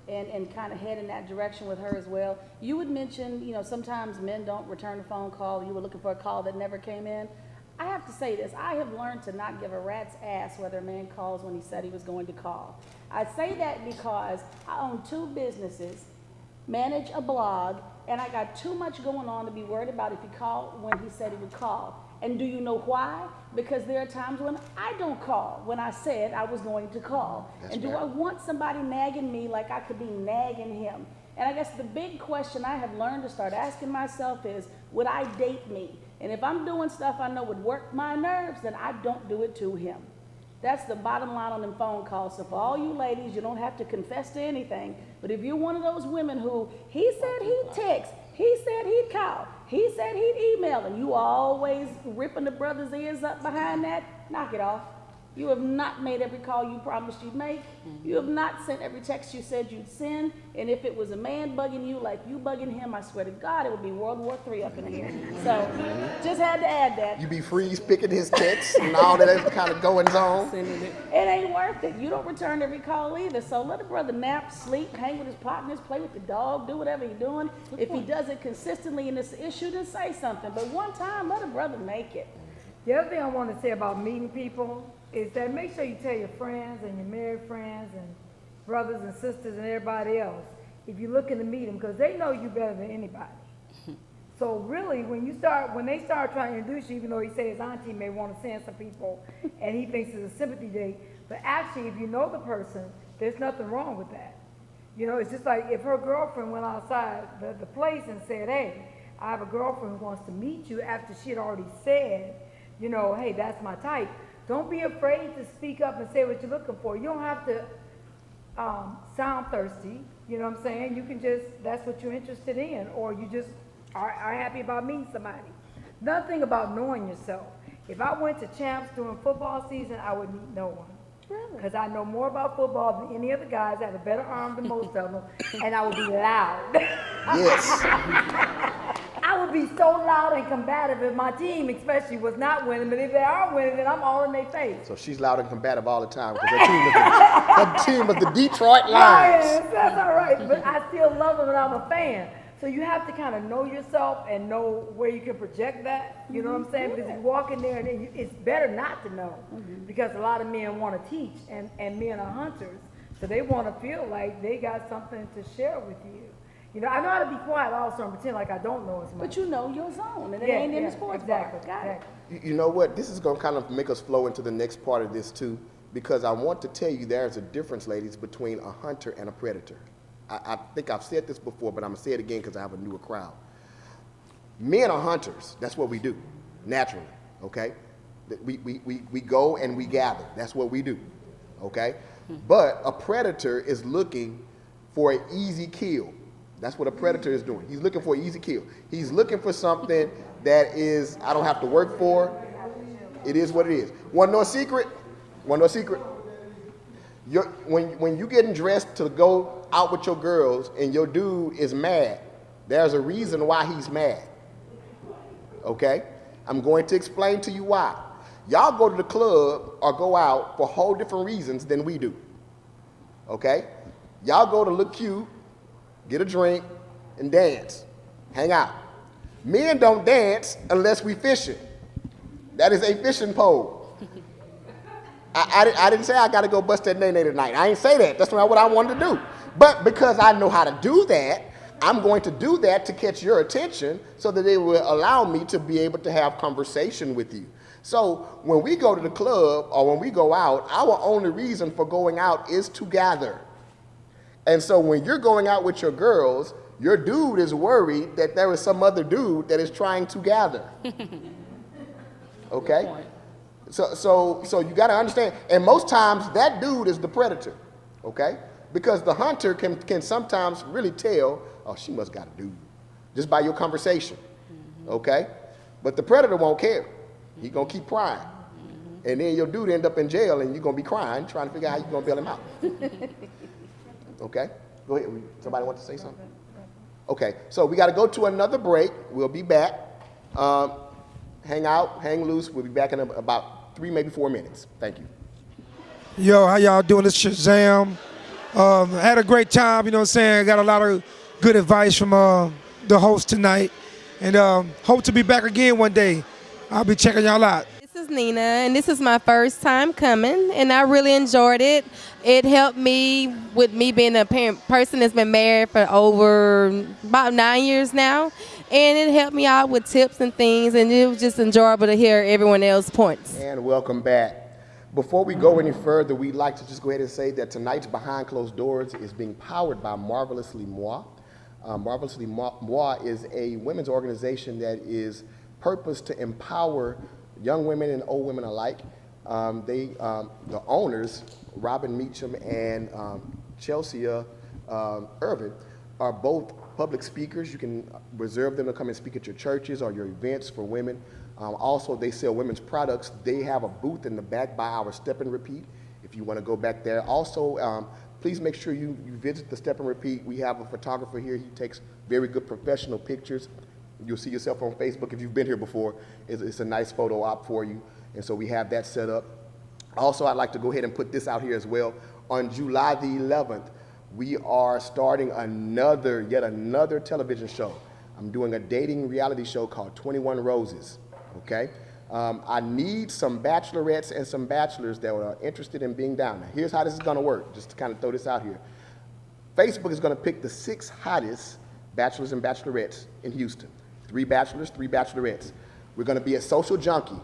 S2: and kind of head in that direction with her as well. You would mention, sometimes men don't return a phone call. You were looking for a call that never came in. I have to say this, I have learned to not give a rat's ass whether a man calls when he said he was going to call. I say that because I own 2 businesses, manage a blog, and I got too much going on to be worried about if he called when he said he would call. And do you know why? Because there are times when I don't call, when I said I was going to call.
S1: That's
S2: and do
S1: right.
S2: I want somebody nagging me like I could be nagging him? And I guess the big question I have learned to start asking myself is, would I date me? And if I'm doing stuff I know would work my nerves, then I don't do it to him. That's the bottom line on them phone calls. So for all you ladies, you don't have to confess to anything. But if you're one of those women who, he said he'd text, he said he'd call, he said he'd email, and you always ripping the brother's ears up behind that, knock it off. You have not made every call you promised you'd make. You have not sent every text you said you'd send. And if it was a man bugging you like you bugging him, I swear to God, it would be World War III up in here. So just had to add that.
S1: You be freeze picking his texts and all that kind of goings on.
S2: It ain't worth it. You don't return every call either. So let a brother nap, sleep, hang with his partners, play with the dog, do whatever you're doing. If he does it consistently in this issue, then say something. But one time, let a brother make it.
S4: The other thing I want to say about meeting people is that make sure you tell your friends and your married friends and brothers and sisters and everybody else if you're looking to meet them, because they know you better than anybody. So really, when they start trying to introduce you, even though he says his auntie may want to send some people and he thinks it's a sympathy date, but actually, if you know the person, there's nothing wrong with that. You know, it's just like if her girlfriend went outside the place and said, hey, I have a girlfriend who wants to meet you, after she had already said, you know, hey, that's my type. Don't be afraid to speak up and say what you're looking for. You don't have to sound thirsty, you know what I'm saying? You can just, that's what you're interested in, or you just are happy about meeting somebody. Nothing about knowing yourself. If I went to Champs during football season, I would meet no one.
S2: Really?
S4: Because I know more about football than any other guys. I have a better arm than most of them, and I would be loud.
S1: Yes.
S4: I would be so loud and combative if my team especially was not winning, but if they are winning, then I'm all in their face.
S1: So she's loud and combative all the time because her team is the Detroit Lions.
S4: Yes, that's all right, but I still love them and I'm a fan. So you have to kind of know yourself and know where you can project that, you know what I'm saying? Because if you walk in there, and then it's better not to know, because a lot of men want to teach, and men are hunters, so they want to feel like they got something to share with you. You know, I know how to be quiet also and pretend like I don't know as much.
S2: But you know your zone, and it ain't in the sports bar.
S4: exactly,
S2: Got it.
S4: exactly.
S1: You know what? This is going to kind of make us flow into the next part of this too, because I want to tell you there's a difference, ladies, between a hunter and a predator. I think I've said this before, but I'm going to say it again because I have a newer crowd. Men are hunters. That's what we do, naturally, okay? We go and we gather. That's what we do, okay? But a predator is looking for an easy kill. That's what a predator is doing. He's looking for an easy kill. He's looking for something that is, I don't have to work for. It is what it is. Want to know a secret? Want to know a secret? When you getting dressed to go out with your girls and your dude is mad, there's a reason why he's mad. Okay? I'm going to explain to you why. Y'all go to the club or go out for whole different reasons than we do. Okay? Y'all go to look cute, get a drink, and dance. Hang out. Men don't dance unless we fishing. That is a fishing pole. I didn't say I got to go bust that nay-nay tonight. I ain't say that. That's not what I wanted to do. But because I know how to do that, I'm going to do that to catch your attention so that it will allow me to be able to have conversation with you. So when we go to the club or when we go out, our only reason for going out is to gather. And so when you're going out with your girls, your dude is worried that there is some other dude that is trying to gather. Okay? So you got to understand, and most times that dude is the predator, okay? Because the hunter can sometimes really tell, oh, she must got a dude, just by your conversation, okay? But the predator won't care. He gonna keep prying. And then your dude end up in jail and you're gonna be crying, trying to figure out how you're gonna bail him out. Okay? Go ahead, somebody want to say something? Okay, so we gotta go to another break. We'll be back. Hang out, hang loose. We'll be back in about 3, maybe 4 minutes. Thank you.
S11: Yo, how y'all doing? This Shazam. Had a great time, you know what I'm saying? Got a lot of good advice from the host tonight. And hope to be back again one day. I'll be checking y'all out.
S12: This is Nina, and this is my first time coming, and I really enjoyed it. It helped me with me being a person that's been married for over about 9 years now. and it helped me out with tips and things, and it was just enjoyable to hear everyone else's points.
S1: And welcome back. Before we go any further, we'd like to just go ahead and say that tonight's Behind Closed Doors is being powered by Marvelously Moi. Marvelously Moi is a women's organization that is purposed to empower young women and old women alike. The owners, Robin Meacham and Chelsea Irvin, are both public speakers. You can reserve them to come and speak at your churches or your events for women. Also, they sell women's products. They have a booth in the back by our Step and Repeat if you want to go back there. Also, please make sure you visit the Step and Repeat. We have a photographer here. He takes very good professional pictures. You'll see yourself on Facebook if you've been here before. It's a nice photo op for you. And so we have that set up. Also, I'd like to go ahead and put this out here as well. On July the 11th, we are starting yet another television show. I'm doing a dating reality show called 21 Roses. Okay, I need some bachelorettes and some bachelors that are interested in being down. Now, here's how this is going to work, just to kind of throw this out here. Facebook is going to pick the 6 hottest bachelors and bachelorettes in Houston. 3 bachelors, 3 bachelorettes. We're going to be at Social Junkie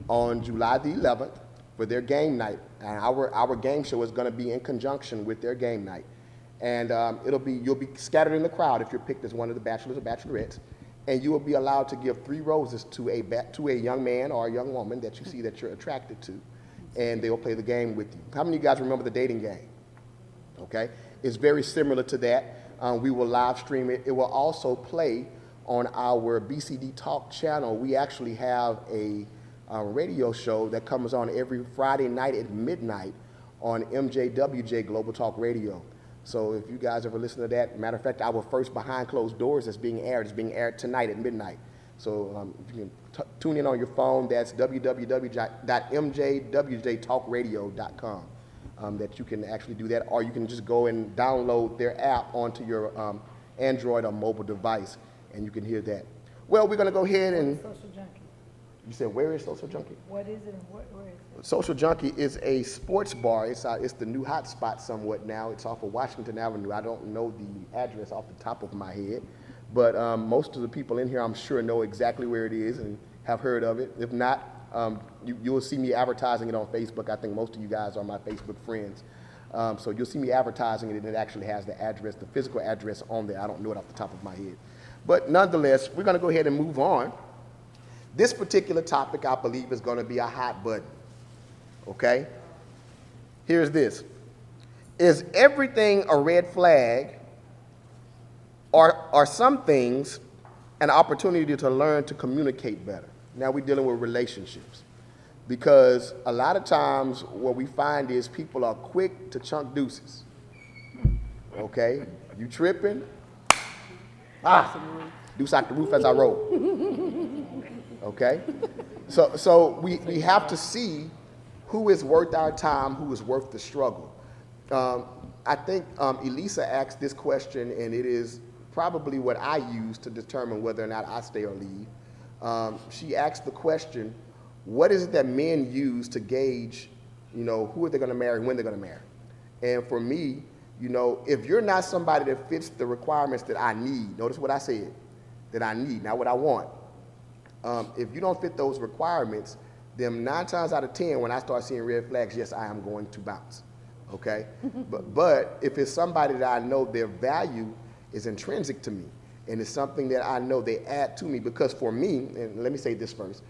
S1: on July the 11th for their game night. And our game show is going to be in conjunction with their game night. And you'll be scattered in the crowd if you're picked as one of the bachelors or bachelorettes. And you will be allowed to give 3 roses to a young man or a young woman that you see that you're attracted to, and they'll play the game with you. How many of you guys remember the dating game? Okay, it's very similar to that. We will live stream it. It will also play on our BCD Talk channel. We actually have a radio show that comes on every Friday night at midnight on MJWJ Global Talk Radio. So if you guys ever listen to that, matter of fact, our first Behind Closed Doors is being aired tonight at midnight. So if you can tune in on your phone, that's www.mjwjtalkradio.com. That you can actually do that, or you can just go and download their app onto your Android or mobile device, and you can hear that. Well, we're going to go ahead and...
S4: Social Junkie.
S1: You said, where is Social Junkie?
S4: What is it and where is it?
S1: Social Junkie is a sports bar. It's the new hot spot somewhat now. It's off of Washington Avenue. I don't know the address off the top of my head, but most of the people in here, I'm sure, know exactly where it is and have heard of it. If not, you will see me advertising it on Facebook. I think most of you guys are my Facebook friends. So you'll see me advertising it, and it actually has the address, the physical address on there. I don't know it off the top of my head. But nonetheless, we're going to go ahead and move on. This particular topic, I believe, is going to be a hot button, okay? Here's this. Is everything a red flag, or are some things an opportunity to learn to communicate better? Now we're dealing with relationships, because a lot of times what we find is people are quick to chunk deuces, okay? You tripping? Deuce out the roof as I roll. Okay? So we have to see who is worth our time, who is worth the struggle. I think Elisa asked this question, and it is probably what I use to determine whether or not I stay or leave. She asked the question, what is it that men use to gauge, who are they going to marry, when they're going to marry? And for me, if you're not somebody that fits the requirements that I need, notice what I said, that I need, not what I want. If you don't fit those requirements, then 9 times out of 10, when I start seeing red flags, yes, I am going to bounce, okay? but if it's somebody that I know their value is intrinsic to me, and it's something that I know they add to me, because for me, and let me say this first,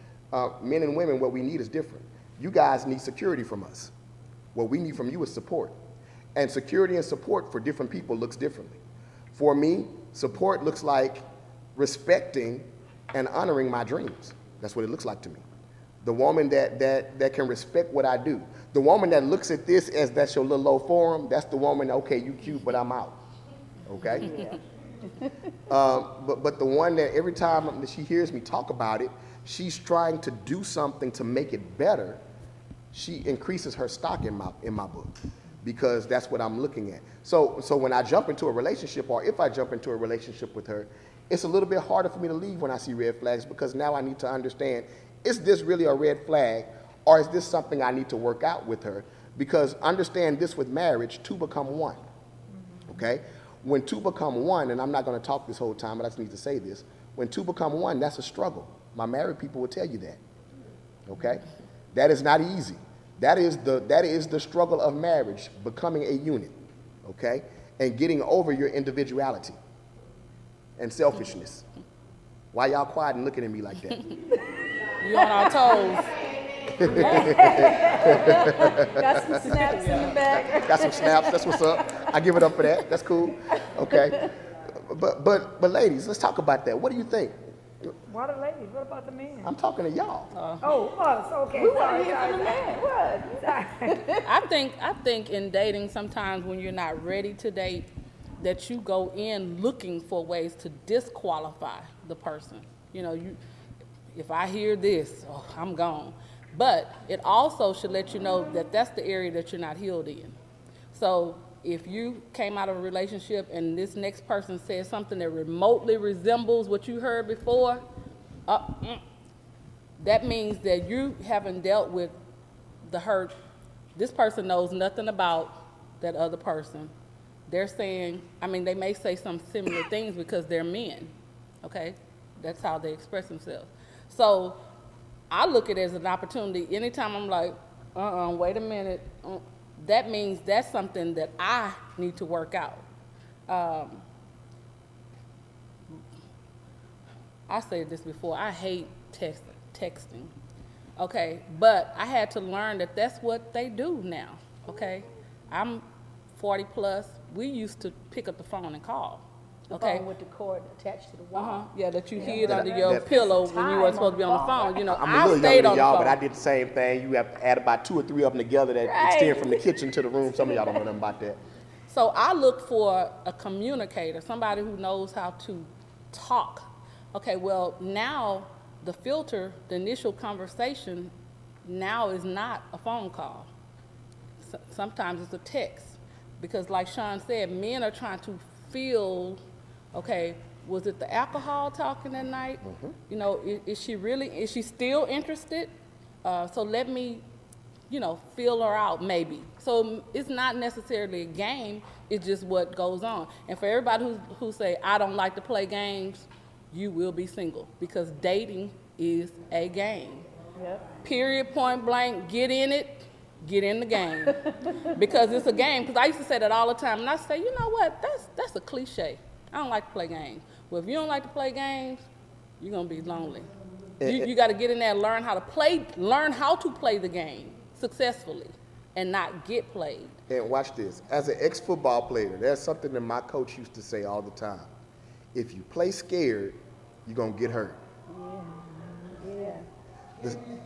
S1: men and women, what we need is different. You guys need security from us. What we need from you is support. And security and support for different people looks differently. For me, support looks like respecting and honoring my dreams. That's what it looks like to me. The woman that can respect what I do. The woman that looks at this as that's your little low forum, that's the woman, okay, you cute, but I'm out. Okay? Yeah. But the one that every time that she hears me talk about it, she's trying to do something to make it better. She increases her stock in my book, because that's what I'm looking at. So when I jump into a relationship, or if I jump into a relationship with her, it's a little bit harder for me to leave when I see red flags, because now I need to understand, is this really a red flag, or is this something I need to work out with her? Because understand this, with marriage, 2 become 1, okay? When 2 become 1, and I'm not going to talk this whole time, but I just need to say this, When two become one, that's a struggle. My married people will tell you that. Okay? That is not easy. That is the struggle of marriage, becoming a unit. Okay? And getting over your individuality and selfishness. Why y'all quiet and looking at me like that?
S3: You on our toes.
S2: Got some snaps in the back.
S1: Got some snaps. That's what's up. I give it up for that. That's cool. Okay. But ladies, let's talk about that. What do you think?
S4: What are ladies? What about the men?
S1: I'm talking to y'all.
S4: Oh, us. Okay.
S2: We want to
S4: Sorry,
S2: hear from the
S4: sorry.
S2: man. What?
S4: Sorry.
S3: I think in dating sometimes when you're not ready to date, that you go in looking for ways to disqualify the person. You know, if I hear this, oh, I'm gone. But it also should let you know that that's the area that you're not healed in. So if you came out of a relationship and this next person says something that remotely resembles what you heard before, that means that you haven't dealt with the hurt. This person knows nothing about that other person. They're saying, they may say some similar things because they're men, okay? That's how they express themselves. So I look at it as an opportunity. Anytime I'm like, wait a minute, that means that's something that I need to work out. I said this before, I hate texting, okay? But I had to learn that that's what they do now, okay? I'm 40 plus, we used to pick up the phone and call, okay?
S2: The phone with the cord attached to the wall.
S3: Yeah, that you hid under your pillow when you weren't supposed to be on the phone. You know,
S1: I'm a
S3: I
S1: little
S3: stayed
S1: younger
S3: on
S1: than y'all,
S3: the
S1: but
S3: phone.
S1: I did the same thing. You have to add about 2 or 3 of them together that
S2: Right.
S1: extend from the kitchen to the room. Some of y'all don't know nothing about that.
S3: So I look for a communicator, somebody who knows how to talk. Okay, well, now the filter, the initial conversation, now is not a phone call. Sometimes it's a text. Because like Sean said, men are trying to feel, okay, was it the alcohol talking that night?
S1: Mm-hmm.
S3: You know, is she still interested? So let me, feel her out maybe. So it's not necessarily a game, it's just what goes on. And for everybody who say, I don't like to play games, you will be single because dating is a game.
S2: Yep.
S3: Period, point blank, get in it, get in the game. Because it's a game, because I used to say that all the time, and I say, you know what, that's a cliche. I don't like to play games. Well, if you don't like to play games, you're gonna be lonely. You gotta get in there and learn how to play the game successfully and not get played.
S1: And watch this. As an ex-football player, there's something that my coach used to say all the time. If you play scared, you're going to get hurt.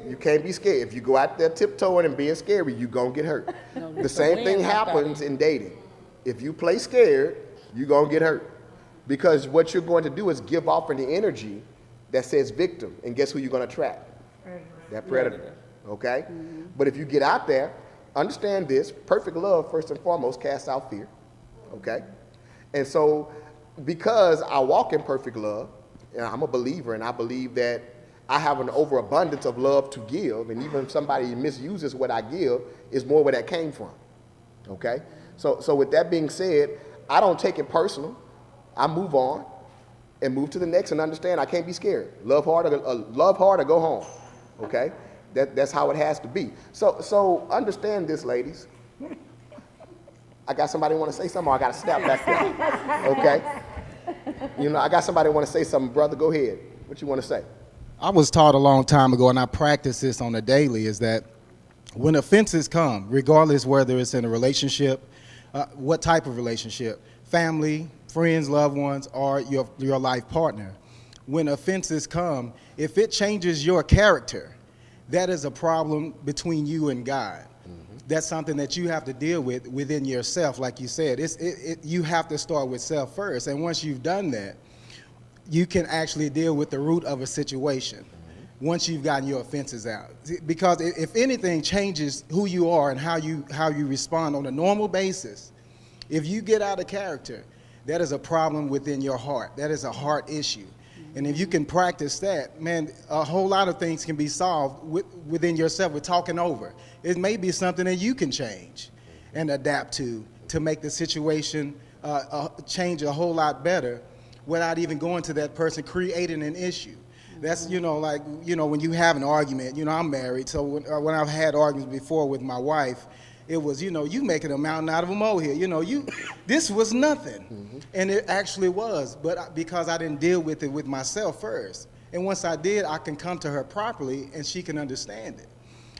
S1: You can't be scared. If you go out there tiptoeing and being scary, you're going to get hurt. The same thing happens in dating. If you play scared, you're going to get hurt. Because what you're going to do is give off an energy that says victim. And guess who you're going to attract? That predator. Okay? Mm-hmm. But if you get out there, understand this, perfect love, first and foremost, casts out fear. Okay? And so, because I walk in perfect love, and I'm a believer, and I believe that I have an overabundance of love to give, and even if somebody misuses what I give, is more where that came from. Okay? So with that being said, I don't take it personal. I move on and move to the next and understand I can't be scared. Love hard or go home. Okay? That's how it has to be. So understand this, ladies. I got somebody want to say something, or I got to snap back there. Okay? I got somebody want to say something. Brother, go ahead. What you want to say?
S10: I was taught a long time ago, and I practice this on a daily, is that when offenses come, regardless whether it's in a relationship, what type of relationship, family, friends, loved ones, or your life partner, when offenses come, if it changes your character, that is a problem between you and God. Mm-hmm. That's something that you have to deal with within yourself. Like you said, you have to start with self first. And once you've done that, you can actually deal with the root of a situation once you've gotten your offenses out. Because if anything changes who you are and how you respond on a normal basis, if you get out of character, that is a problem within your heart. That is a heart issue. And if you can practice that, man, a whole lot of things can be solved within yourself with talking over. It may be something that you can change and adapt to make the situation change a whole lot better without even going to that person, creating an issue. That's, like, when you have an argument, I'm married, so when I've had arguments before with my wife, it was, you making a mountain out of a molehill. This was nothing. And it actually was, but because I didn't deal with it with myself first. And once I did, I can come to her properly and she can understand it.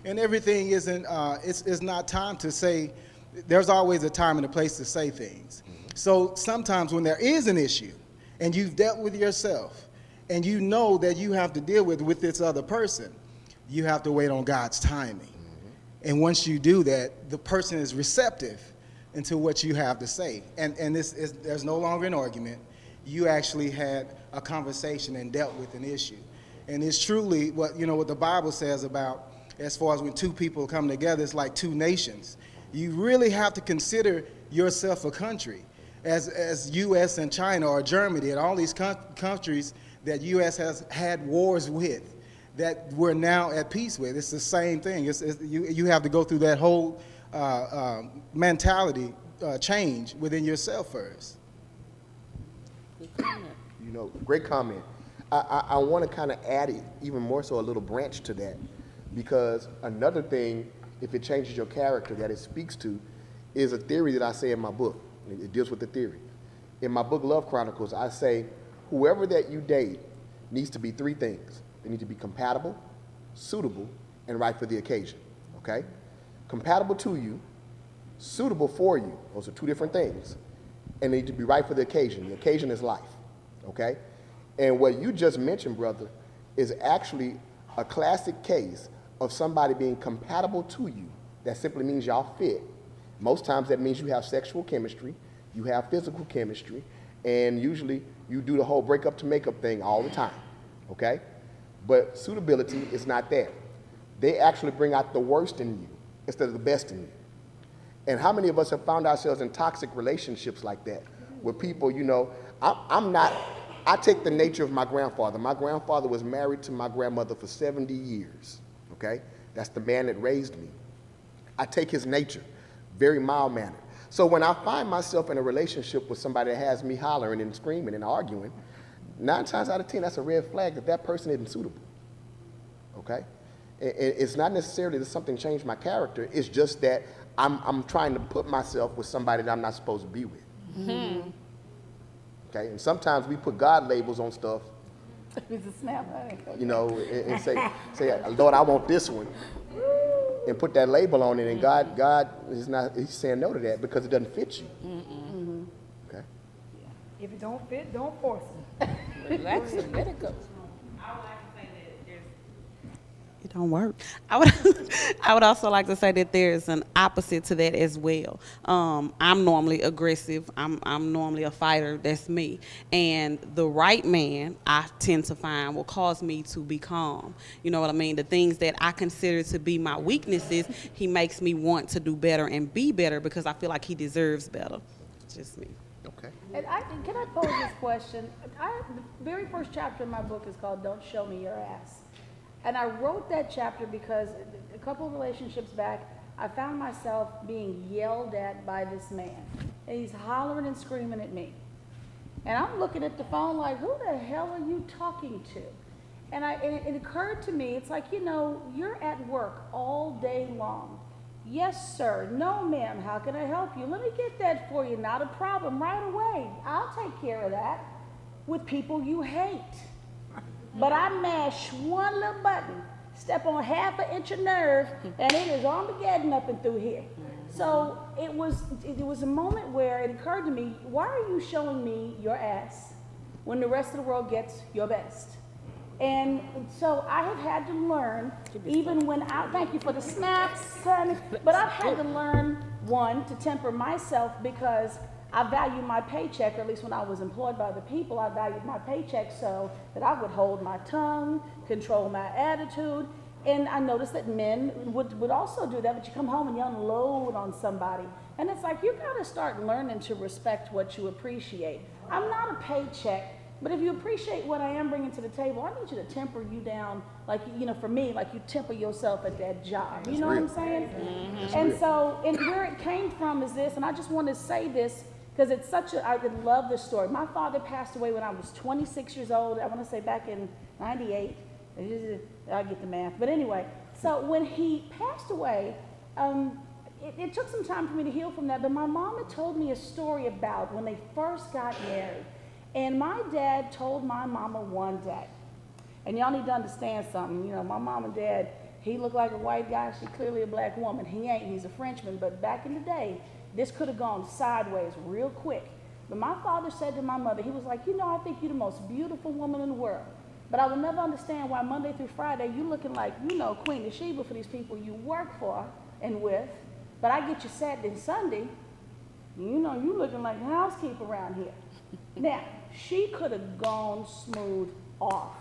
S10: And everything isn't, it's not time to say, there's always a time and a place to say things. So sometimes when there is an issue and you've dealt with yourself and you know that you have to deal with this other person, you have to wait on God's timing. And once you do that, the person is receptive into what you have to say. And there's no longer an argument. You actually had a conversation and dealt with an issue. And it's truly what the Bible says about, as far as when two people come together, it's like two nations. You really have to consider yourself a country. As U.S. and China or Germany and all these countries that U.S. has had wars with, that we're now at peace with. It's the same thing. You have to go through that whole mentality change within yourself first.
S1: Great comment. I want to kind of add it, even more so, a little branch to that, because another thing, if it changes your character, that it speaks to, is a theory that I say in my book. It deals with the theory. In my book, Love Chronicles, I say, whoever that you date needs to be three things. They need to be compatible, suitable, and right for the occasion, okay? Compatible to you, suitable for you. Those are two different things. And they need to be right for the occasion. The occasion is life, okay? And what you just mentioned, brother, is actually a classic case of somebody being compatible to you. That simply means y'all fit. Most times that means you have sexual chemistry, you have physical chemistry, and usually you do the whole breakup to makeup thing all the time, okay? But suitability is not there. They actually bring out the worst in you instead of the best in you. And how many of us have found ourselves in toxic relationships like that, where people, I take the nature of my grandfather. My grandfather was married to my grandmother for 70 years, okay? That's the man that raised me. I take his nature, very mild-mannered. So when I find myself in a relationship with somebody that has me hollering and screaming and arguing, 9 times out of 10, that's a red flag that person isn't suitable, okay? It's not necessarily that something changed my character. It's just that I'm trying to put myself with somebody that I'm not supposed to be with.
S2: Mm-hmm.
S1: Okay, and sometimes we put God labels on stuff,
S2: It's a snap,
S1: and say, Lord, I want this one, and put that label on it, and God is not, he's saying no to that because it doesn't fit you.
S2: Mm-hmm.
S1: Okay.
S4: If it don't fit, don't force it.
S2: Relax it, let it go.
S13: It don't work. I would also like to say that there's an opposite to that as well. I'm normally aggressive. I'm normally a fighter. That's me. And the right man, I tend to find, will cause me to be calm. You know what I mean? The things that I consider to be my weaknesses, he makes me want to do better and be better because I feel like he deserves better. It's just me.
S1: Okay.
S2: And can I pose this question? The very first chapter in my book is called Don't Show Me Your Ass. And I wrote that chapter because a couple of relationships back, I found myself being yelled at by this man. And he's hollering and screaming at me. And I'm looking at the phone like, who the hell are you talking to? And it occurred to me, it's like, you're at work all day long. Yes, sir. No, ma'am. How can I help you? Let me get that for you. Not a problem. Right away. I'll take care of that. With people you hate. But I mash one little button, step on half an inch of nerve, and it is Armageddon up and through here. So it was a moment where it occurred to me, why are you showing me your ass when the rest of the world gets your best? And so I have had to learn, even when thank you for the snaps, honey, but I've had to learn, one, to temper myself because I value my paycheck, or at least when I was employed by the people, I valued my paycheck so that I would hold my tongue, control my attitude. And I noticed that men would also do that, but you come home and you unload on somebody. And it's like, you gotta start learning to respect what you appreciate. I'm not a paycheck, but if you appreciate what I am bringing to the table, I need you to temper you down, like, for me, like you temper yourself at that job. You know what I'm saying? Mm-hmm. And so, and where it came from is this, and I just want to say this, because it's such a, I love this story. My father passed away when I was 26 years old. I want to say back in 98. I get the math. But anyway, so when he passed away, it took some time for me to heal from that. But my mom had told me a story about when they first got married. And my dad told my mama one day, and y'all need to understand something. You know, my mom and dad, he looked like a white guy. She clearly a black woman. He ain't. He's a Frenchman. But back in the day, this could have gone sideways real quick. But my father said to my mother, he was like, you know, I think you're the most beautiful woman in the world. But I will never understand why Monday through Friday you looking like, you know, Queen of Sheba for these people you work for and with. But I get you Saturday and Sunday, you know, you looking like a housekeeper around here. Now, she could have gone smooth off.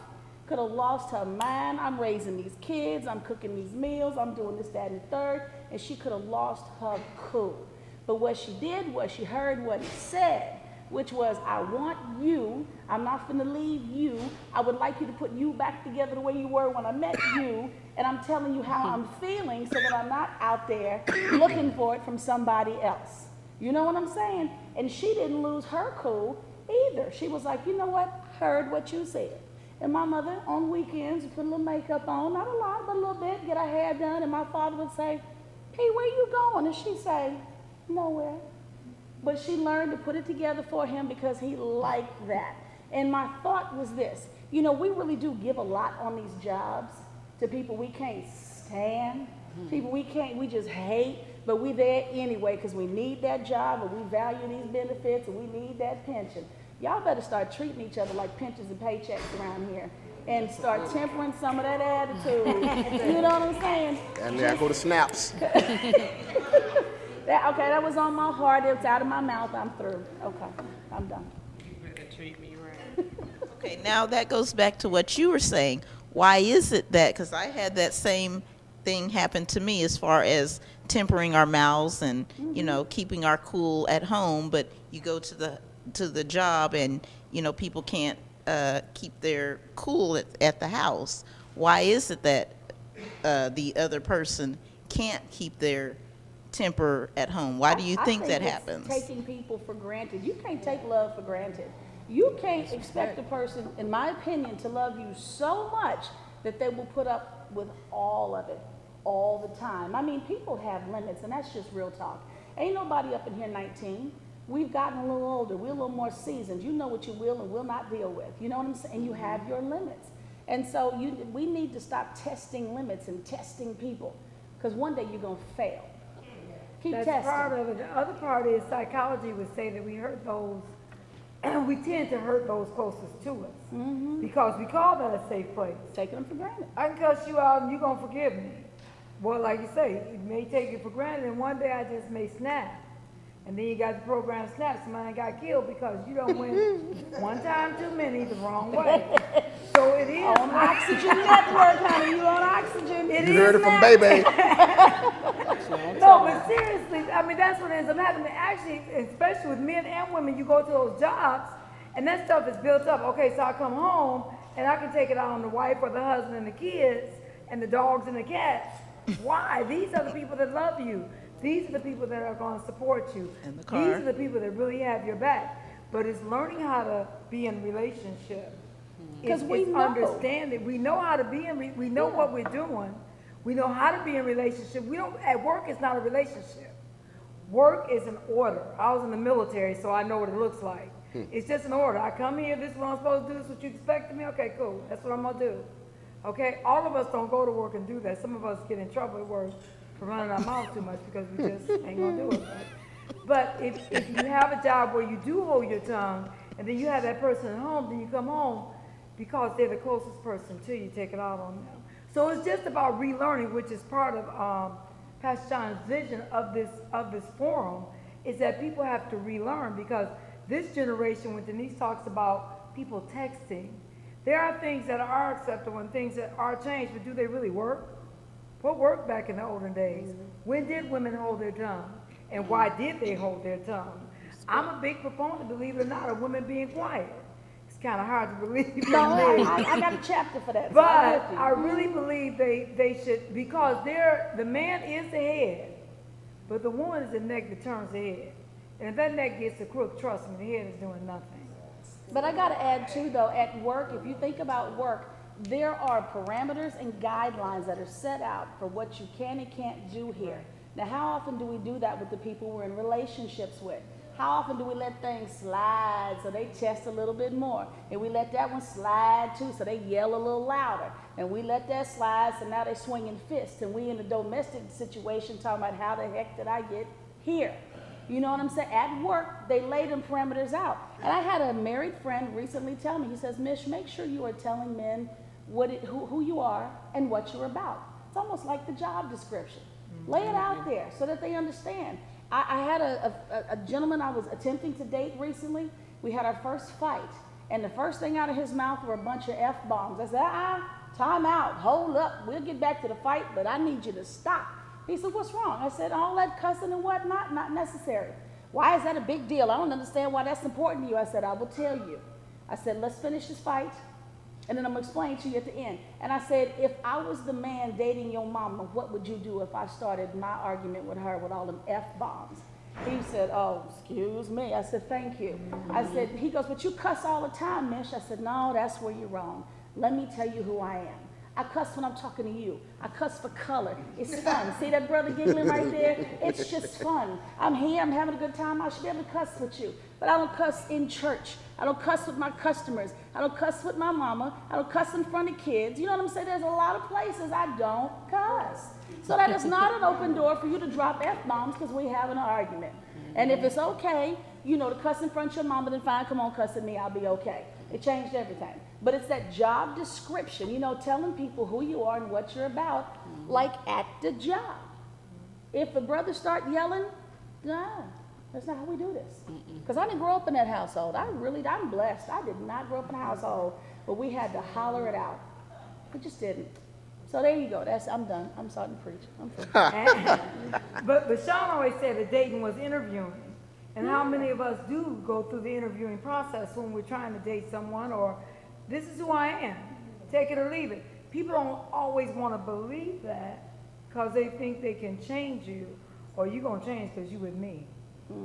S2: Could have lost her mind. I'm raising these kids. I'm cooking these meals. I'm doing this, that, and third. And she could have lost her cool. But what she did was she heard what he said, which was, I want you. I'm not finna leave you. I would like you to put you back together the way you were when I met you. And I'm telling you how I'm feeling so that I'm not out there looking for it from somebody else. You know what I'm saying? And she didn't lose her cool either. She was like, you know what? Heard what you said. And my mother, on weekends, would put a little makeup on, not a lot, but a little bit, get her hair done. And my father would say, hey, where you going? And she'd say, nowhere. But she learned to put it together for him because he liked that. And my thought was this, you know, we really do give a lot on these jobs to people we can't stand, people we just hate, but we there anyway because we need that job and we value these benefits and we need that pension. Y'all better start treating each other like pensions and paychecks around here and start tempering some of that attitude. You know what I'm saying?
S1: And there I go to snaps.
S2: That was on my heart. It's out of my mouth. I'm through. Okay, I'm done.
S13: You better treat me right.
S14: Okay, now that goes back to what you were saying. Why is it that, because I had that same thing happen to me as far as tempering our mouths and, you know, keeping our cool at home, but you go to the job and, you know, people can't keep their cool at the house. Why is it that the other person can't keep their temper at home? Why do you think that happens?
S2: Taking people for granted. You can't take love for granted. You can't expect a person, in my opinion, to love you so much that they will put up with all of it all the time. I mean, people have limits, and that's just real talk. Ain't nobody up in here 19. We've gotten a little older. We're a little more seasoned. You know what you will and will not deal with. You know what I'm saying? And you have your limits. And so we need to stop testing limits and testing people, because one day you're going to fail. Keep
S4: That's
S2: testing.
S4: part of it. The other part is psychology would say that we hurt those, we tend to hurt those closest to us because we call that a safe place.
S2: Taking them for granted.
S4: I can cuss you out and you're going to forgive me. Well, like you say, you may take it for granted and one day I just may snap. And then you got the program snap, somebody got killed because you don't win one time too many the wrong way. So it is.
S2: On Oxygen Network, honey, you on Oxygen.
S1: You heard it from Baby.
S4: No, but seriously, I mean, that's what ends up happening. Actually, especially with men and women, you go to those jobs and that stuff is built up. Okay, so I come home and I can take it out on the wife or the husband and the kids and the dogs and the cats. Why? These are the people that love you. These are the people that are going to support you.
S14: In the car.
S4: These are the people that really have your back. But it's learning how to be in relationship.
S2: Because we
S4: it's
S2: know.
S4: understanding. We know how to be in. We know what we're doing. We know how to be in relationship. We don't. At work, it's not a relationship. Work is an order. I was in the military, so I know what it looks like. It's just an order. I come here. This is what I'm supposed to do. This is what you expect of me. Okay, cool. That's what I'm gonna do. Okay. All of us don't go to work and do that. Some of us get in trouble at work for running our mouth too much because we just ain't gonna do it. But if you have a job where you do hold your tongue and then you have that person at home, then you come home because they're the closest person to you, take it out on them. So it's just about relearning, which is part of Pastor John's vision of this forum, is that people have to relearn because this generation, when Denise talks about people texting, there are things that are acceptable and things that are changed, but do they really work? What worked back in the olden days? When did women hold their tongue? And why did they hold their tongue? I'm a big proponent, believe it or not, of women being quiet. It's kind of hard to believe.
S2: No, I got a chapter for that.
S4: But I really believe they should, because the man is the head, but the woman is the neck that turns the head. And if that neck gets a crook, trust me, the head is doing nothing.
S2: But I gotta add too, though, at work, if you think about work, there are parameters and guidelines that are set out for what you can and can't do here. Now, how often do we do that with the people we're in relationships with? How often do we let things slide so they test a little bit more? And we let that one slide too so they yell a little louder. And we let that slide so now they're swinging fists. And we in a domestic situation talking about how the heck did I get here? You know what I'm saying? At work, they lay them parameters out. And I had a married friend recently tell me, he says, Mish, make sure you are telling men who you are and what you're about. It's almost like the job description. Lay it out there so that they understand. I had a gentleman I was attempting to date recently. We had our first fight. And the first thing out of his mouth were a bunch of F-bombs. I said, time out, hold up. We'll get back to the fight, but I need you to stop. He said, what's wrong? I said, all that cussing and whatnot, not necessary. Why is that a big deal? I don't understand why that's important to you. I said, I will tell you. I said, let's finish this fight, and then I'm going to explain to you at the end. And I said, if I was the man dating your mama, what would you do if I started my argument with her with all them F-bombs? He said, oh, excuse me. I said, thank you. I said, he goes, but you cuss all the time, Mish. I said, no, that's where you're wrong. Let me tell you who I am. I cuss when I'm talking to you. I cuss for color. It's fun. See that brother giggling right there? It's just fun. I'm here. I'm having a good time. I should be able to cuss with you. But I don't cuss in church. I don't cuss with my customers. I don't cuss with my mama. I don't cuss in front of kids. You know what I'm saying? There's a lot of places I don't cuss. So that is not an open door for you to drop F-bombs because we have an argument. And if it's okay, you know, to cuss in front of your mama, then fine, come on, cuss at me. I'll be okay. It changed everything. But it's that job description, you know, telling people who you are and what you're about, like at the job. If the brothers start yelling, no, that's not how we do this. Because I didn't grow up in that household. I'm blessed. I did not grow up in a household where we had to holler it out. We just didn't. So there you go. I'm done. I'm starting to preach. I'm free.
S4: But Sean always said that dating was interviewing. And how many of us do go through the interviewing process when we're trying to date someone, or this is who I am, take it or leave it. People don't always want to believe that because they think they can change you, or you're going to change because you with me. No,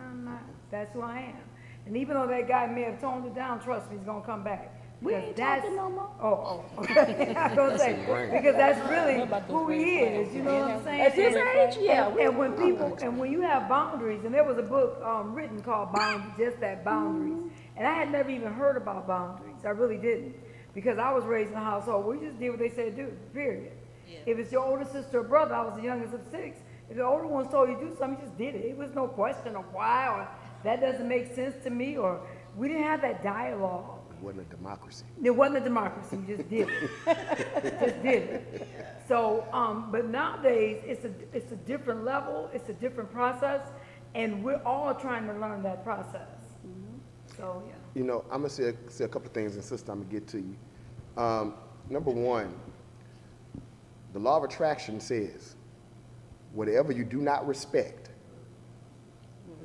S4: I'm not. That's who I am. And even though that guy may have toned it down, trust me, he's going to come back.
S2: We ain't talking no more.
S4: Oh, okay. I was going to say, because that's really who he is, you know what I'm saying?
S2: At his age, yeah.
S4: And when you have boundaries, and there was a book written called Boundaries, just that, Boundaries. And I had never even heard about boundaries. I really didn't. Because I was raised in a household where we just did what they said do, period. Yeah. If it's your older sister or brother, I was the youngest of 6. If the older ones told you to do something, you just did it. It was no question of why, or that doesn't make sense to me, or we didn't have that dialogue.
S1: It wasn't a democracy.
S4: It wasn't a democracy. You just did it. Just did it. So, but nowadays it's a different level. It's a different process, and we're all trying to learn that process. So yeah.
S1: You know, I'm gonna say a couple of things, and sister, I'm gonna get to you. Number one, the law of attraction says, whatever you do not respect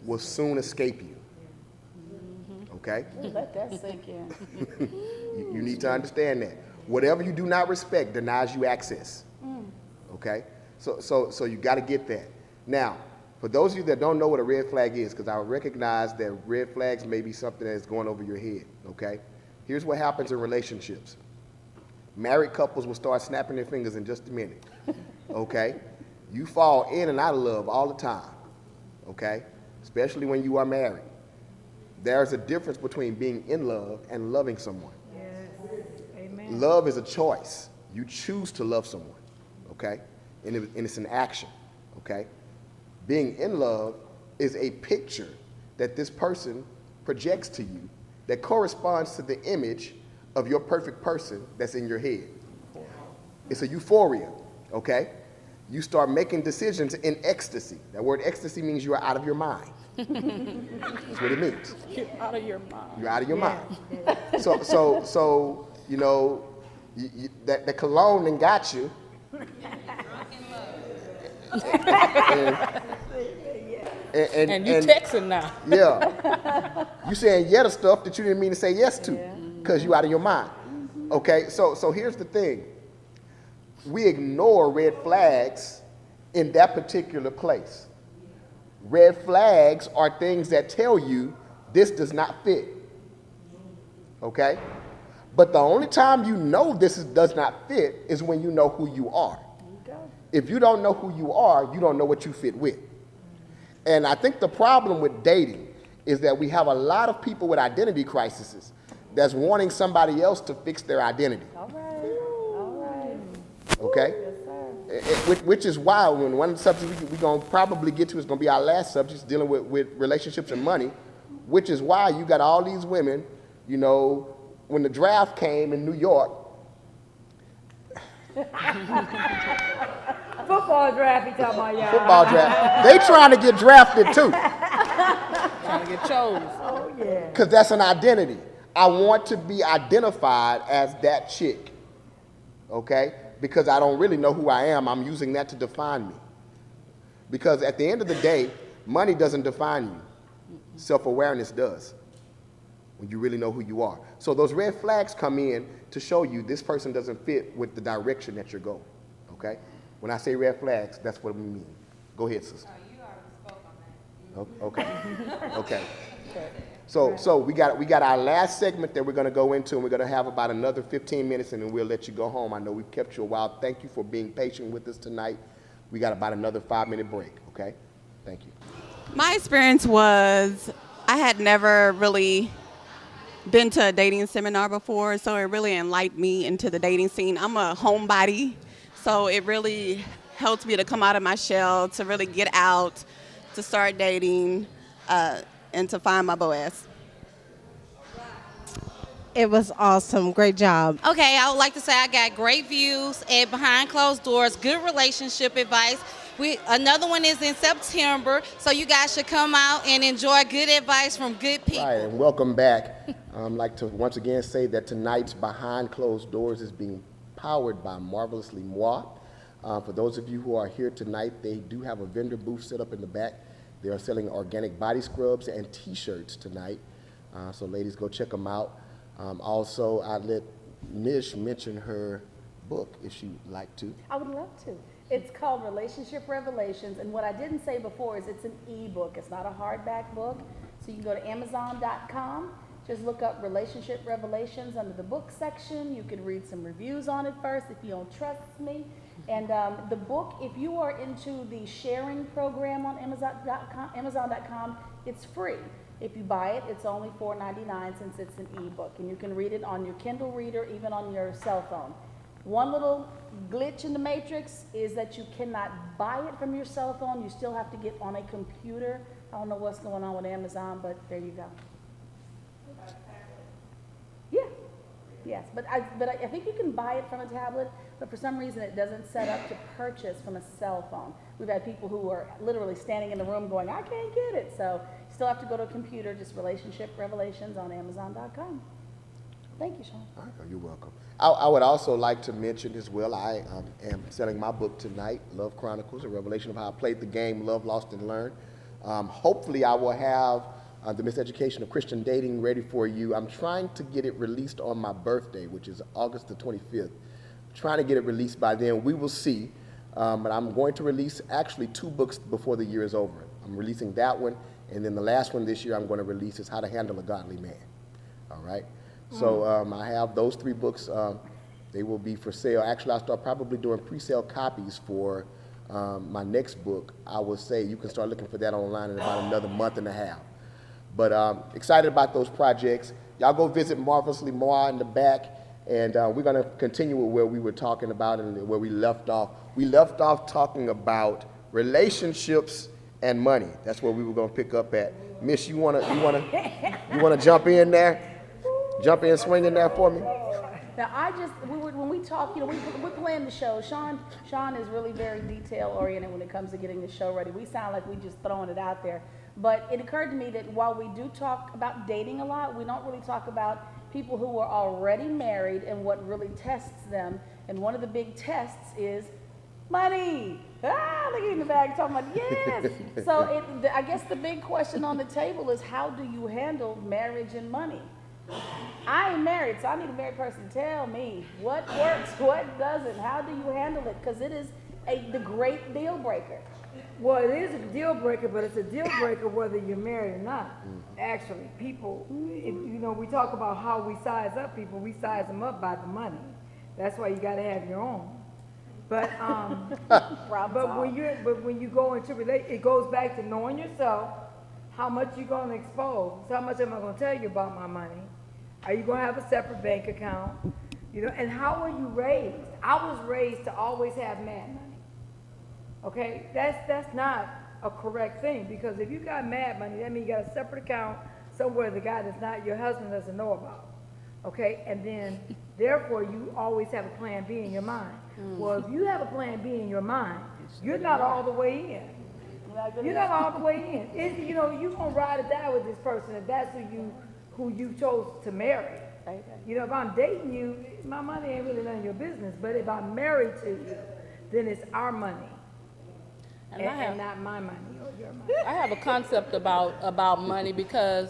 S1: will soon escape you. Okay?
S2: Let that sink in.
S1: You need to understand that. Whatever you do not respect denies you access. Okay? So you got to get that. Now, for those of you that don't know what a red flag is, because I recognize that red flags may be something that's going over your head. Okay? Here's what happens in relationships. Married couples will start snapping their fingers in just a minute. Okay? You fall in and out of love all the time. Okay? Especially when you are married. There's a difference between being in love and loving someone.
S4: Yes. Amen.
S1: Love is a choice. You choose to love someone, okay? And it's an action, okay? Being in love is a picture that this person projects to you that corresponds to the image of your perfect person that's in your head. It's a euphoria, okay? You start making decisions in ecstasy. That word ecstasy means you are out of your mind. That's what it means.
S3: You're out of your mind.
S1: You're out of your mind. So you know, that the cologne done got you.
S3: And you texting now.
S1: Yeah. You saying yeah to stuff that you didn't mean to say yes to because you out of your mind. Okay, so here's the thing. We ignore red flags in that particular place. Red flags are things that tell you this does not fit. Okay? But the only time you know does not fit is when you know who you are. If you don't know who you are, you don't know what you fit with. And I think the problem with dating is that we have a lot of people with identity crises that's wanting somebody else to fix their identity.
S2: All right.
S1: Okay? Which is why when one of the subjects we're going to probably get to is going to be our last subject, dealing with relationships and money, which is why you got all these women, you know, when the draft came in New York.
S4: Football draft, he talking about, y'all.
S1: Football draft. They trying to get drafted too.
S3: Trying to get chose.
S4: Oh, yeah.
S1: Because that's an identity. I want to be identified as that chick. Okay? Because I don't really know who I am. I'm using that to define me. Because at the end of the day, money doesn't define you. Self-awareness does. When you really know who you are. So those red flags come in to show you this person doesn't fit with the direction that you're going. Okay? When I say red flags, that's what we mean. Go ahead, sister.
S12: You already spoke on that.
S1: Okay. So we got our last segment that we're going to go into, and we're going to have about another 15 minutes, and then we'll let you go home. I know we've kept you a while. Thank you for being patient with us tonight. We got about another 5-minute break. Okay. Thank you.
S13: My experience was I had never really been to a dating seminar before, so it really enlightened me into the dating scene. I'm a homebody, so it really helped me to come out of my shell, to really get out, to start dating, and to find my Boaz.
S12: It was awesome. Great job.
S15: Okay, I would like to say I got great views and behind closed doors, good relationship advice. Another one is in September, so you guys should come out and enjoy good advice from good people.
S1: All right, and welcome back. I'd like to once again say that tonight's Behind Closed Doors is being powered by Marvelously Moi. For those of you who are here tonight, they do have a vendor booth set up in the back. They are selling organic body scrubs and T-shirts tonight. So ladies, go check them out. Also, I'd let Mish mention her book if she'd like to.
S2: I would love to. It's called Relationship Revelations, and what I didn't say before is it's an e-book. It's not a hardback book. So you can go to Amazon.com, just look up Relationship Revelations under the book section. You can read some reviews on it first if you don't trust me. And the book, if you are into the sharing program on Amazon.com, it's free. If you buy it, it's only $4.99 since it's an e-book, and you can read it on your Kindle reader, even on your cell phone. One little glitch in the matrix is that you cannot buy it from your cell phone. You still have to get on a computer. I don't know what's going on with Amazon, but there you go. Yeah, yes, but I think you can buy it from a tablet, but for some reason it doesn't set up to purchase from a cell phone. We've had people who are literally standing in the room going, I can't get it. So you still have to go to a computer, just Relationship Revelations on Amazon.com. Thank you, Sean.
S1: All right, you're welcome. I would also like to mention as well, I am selling my book tonight, Love Chronicles, a revelation of how I played the game, Love, Lost, and Learned. Hopefully I will have the Miseducation of Christian Dating ready for you. I'm trying to get it released on my birthday, which is August the 25th. I'm trying to get it released by then. We will see. But I'm going to release actually 2 books before the year is over. I'm releasing that one, and then the last one this year I'm going to release is How to Handle a Godly Man. All right? So I have those 3 books. They will be for sale. Actually, I'll start probably doing pre-sale copies for my next book. I will say you can start looking for that online in about another month and a half. But excited about those projects. Y'all go visit Marvelously Moi in the back, and we're going to continue with where we were talking about and where we left off. We left off talking about relationships and money. That's where we were going to pick up at. Miss, you wanna jump in there? Jump in, swing in there for me.
S2: Now, when we talk, we're playing the show. Sean is really very detail oriented when it comes to getting the show ready. We sound like we just throwing it out there. But it occurred to me that while we do talk about dating a lot, we don't really talk about people who are already married and what really tests them. And one of the big tests is money. Look at you in the bag talking about, yes. So I guess the big question on the table is, how do you handle marriage and money? I ain't married, so I need a married person to tell me what works, what doesn't, how do you handle it? Because it is the great deal breaker.
S4: Well, it is a deal breaker, but it's a deal breaker whether you're married or not. Actually, people, we talk about how we size up people. We size them up by the money. That's why you got to have your own. But when you go into it goes back to knowing yourself, how much you're going to expose. How much am I going to tell you about my money? Are you going to have a separate bank account? And how were you raised? I was raised to always have mad money. Okay, that's not a correct thing, because if you got mad money, that means you got a separate account somewhere the guy that's not your husband doesn't know about. Okay, and then therefore you always have a plan B in your mind. Well, if you have a plan B in your mind, you're not all the way in. You're not all the way in. You're gonna ride or die with this person if that's who you chose to marry. If I'm dating you, my money ain't really none of your business. But if I'm married to you, then it's our money. And not my money or your money.
S3: I have a concept about money because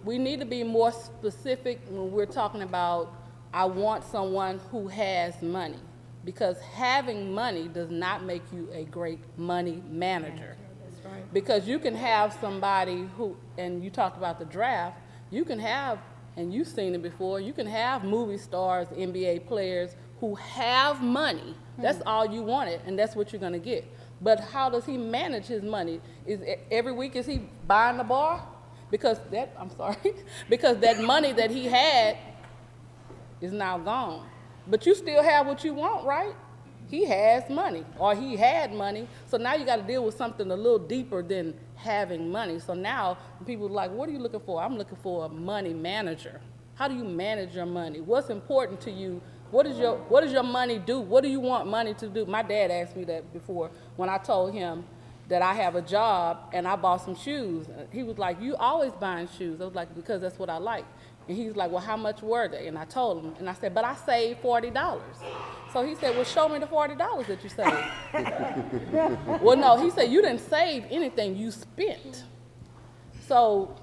S3: we need to be more specific when we're talking about I want someone who has money, because having money does not make you a great money manager.
S4: That's right.
S3: Because you can have somebody who, and you talked about the draft, you can have, and you've seen it before, you can have movie stars, NBA players who have money. That's all you wanted, and that's what you're going to get. But how does he manage his money? Every week is he buying the bar? Because that money that he had is now gone. But you still have what you want, right? He has money, or he had money. So now you got to deal with something a little deeper than having money. So now people are like, what are you looking for? I'm looking for a money manager. How do you manage your money? What's important to you? What does your money do? What do you want money to do? My dad asked me that before when I told him that I have a job and I bought some shoes. He was like, you always buying shoes. I was like, because that's what I like. And he's like, well, how much were they? And I told him, and I said, but I saved $40. So he said, well, show me the $40 that you saved. Well, no, he said, you didn't save anything, you spent. So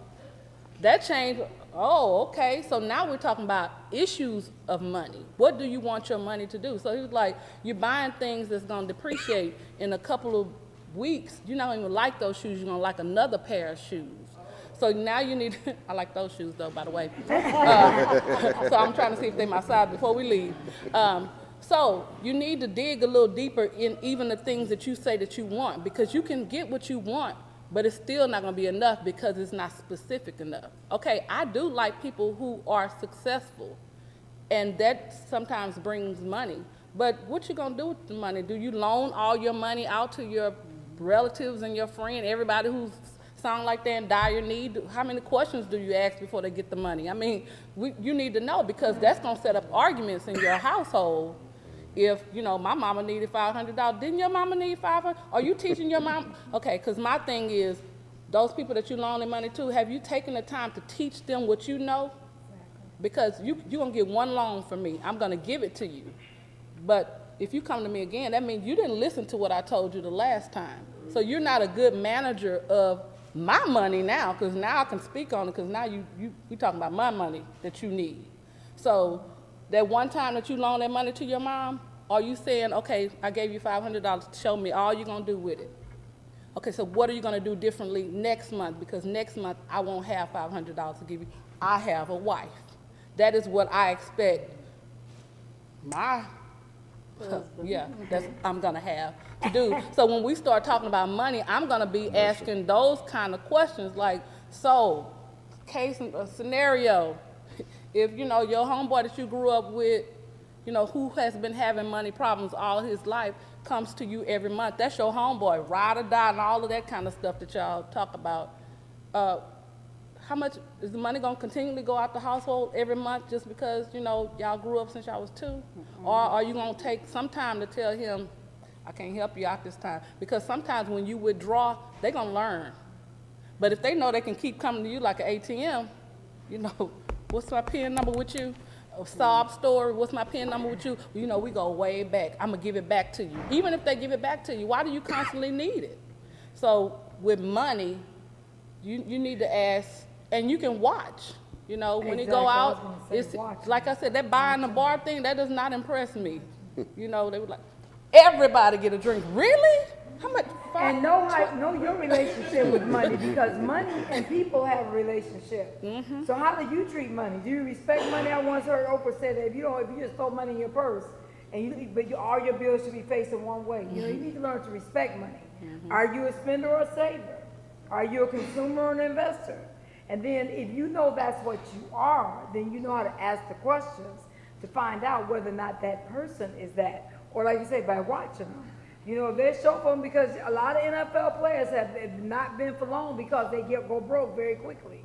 S3: that changed. Oh, okay, so now we're talking about issues of money. What do you want your money to do? So he was like, you're buying things that's gonna depreciate in a couple of weeks. You're not even like those shoes, you're gonna like another pair of shoes. So now you need, I like those shoes though, by the way. So I'm trying to see if they're my size before we leave. So you need to dig a little deeper in even the things that you say that you want, because you can get what you want, but it's still not going to be enough because it's not specific enough. Okay, I do like people who are successful, and that sometimes brings money. But what you going to do with the money? Do you loan all your money out to your relatives and your friend, everybody who's sound like they're in dire need? How many questions do you ask before they get the money? I mean, you need to know, because that's going to set up arguments in your household. If, my mama needed $500, didn't your mama need $500? Are you teaching your mom? Okay, because my thing is, those people that you loaning money to, have you taken the time to teach them what you know? Because you're going to get one loan from me. I'm going to give it to you. But if you come to me again, that means you didn't listen to what I told you the last time. So you're not a good manager of my money now, because now I can speak on it, because now you talking about my money that you need. So that one time that you loaned that money to your mom, are you saying, okay, I gave you $500, show me all you're going to do with it? Okay, so what are you going to do differently next month? Because next month I won't have $500 to give you. I have a wife. That is what I expect my I'm going to have to do. So when we start talking about money, I'm going to be asking those kind of questions like, so, case scenario, if, your homeboy that you grew up with, who has been having money problems all his life, comes to you every month, that's your homeboy, ride or die, and all of that kind of stuff that y'all talk about. How much is the money going to continually go out the household every month just because, y'all grew up since y'all was 2? Mm-hmm. Or are you going to take some time to tell him, I can't help you out this time? Because sometimes when you withdraw, they're going to learn. But if they know they can keep coming to you like an ATM, what's my PIN number with you? A sob story, what's my PIN number with you? We go way back. I'm going to give it back to you. Even if they give it back to you, why do you constantly need it? So with money, you need to ask, and you can watch. When you go out, it's like I said, that buying the bar thing, that does not impress me. They were like, everybody get a drink. Really? How much?
S4: And know your relationship with money, because money and people have a relationship. So how do you treat money? Do you respect money? I once heard Oprah say that if you just throw money in your purse, all your bills should be facing one way. You need to learn to respect money. Are you a spender or a saver? Are you a consumer or an investor? And then if you know that's what you are, then you know how to ask the questions to find out whether or not that person is that. Or like you say, by watching them. They're show for them, because a lot of NFL players have not been for long because they go broke very quickly.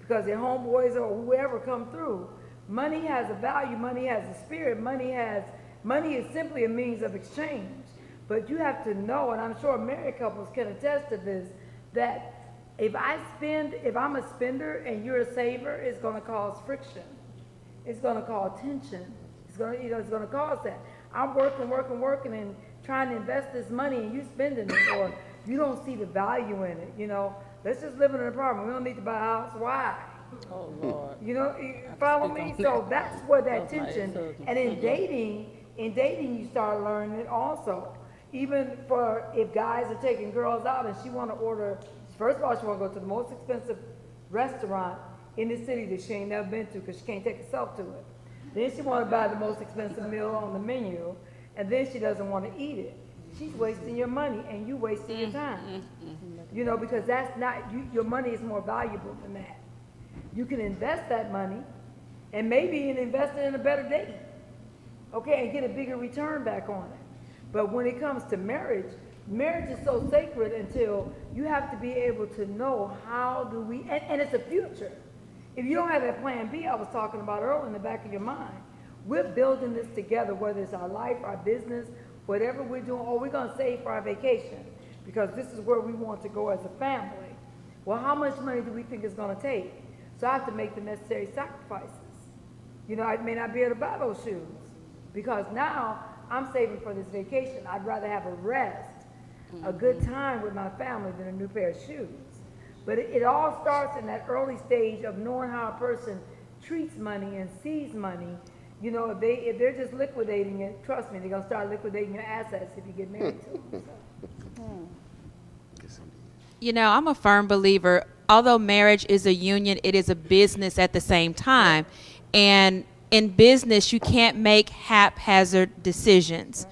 S4: Because their homeboys or whoever come through. Money has a value, money has a spirit, money is simply a means of exchange. But you have to know, and I'm sure married couples can attest to this, that if I'm a spender and you're a saver, it's going to cause friction. It's going to cause tension. It's going to cause that. I'm working, and trying to invest this money, and you spending it, or you don't see the value in it. Let's just live in an apartment. We don't need to buy a house. Why?
S3: Oh, Lord.
S4: You follow me? So that's where that tension. And in dating, you start learning it also. Even for if guys are taking girls out and she want to order, first of all, she want to go to the most expensive restaurant in the city that she ain't never been to because she can't take herself to it. Then she want to buy the most expensive meal on the menu, and then she doesn't want to eat it. She's wasting your money and you wasting your time. Because that's not, your money is more valuable than that. You can invest that money and maybe invest it in a better date. Okay, and get a bigger return back on it. But when it comes to marriage is so sacred until you have to be able to know how do we, and it's a future. If you don't have that plan B I was talking about earlier in the back of your mind, we're building this together, whether it's our life, our business, whatever we're doing, or we're going to save for our vacation because this is where we want to go as a family. Well, how much money do we think it's going to take? So I have to make the necessary sacrifices. I may not be able to buy those shoes because now I'm saving for this vacation. I'd rather have a rest, a good time with my family than a new pair of shoes. But it all starts in that early stage of knowing how a person treats money and sees money. If they're just liquidating it, trust me, they're going to start liquidating your assets if you get married to them.
S5: I'm a firm believer, although marriage is a union, it is a business at the same time. And in business, you can't make haphazard decisions.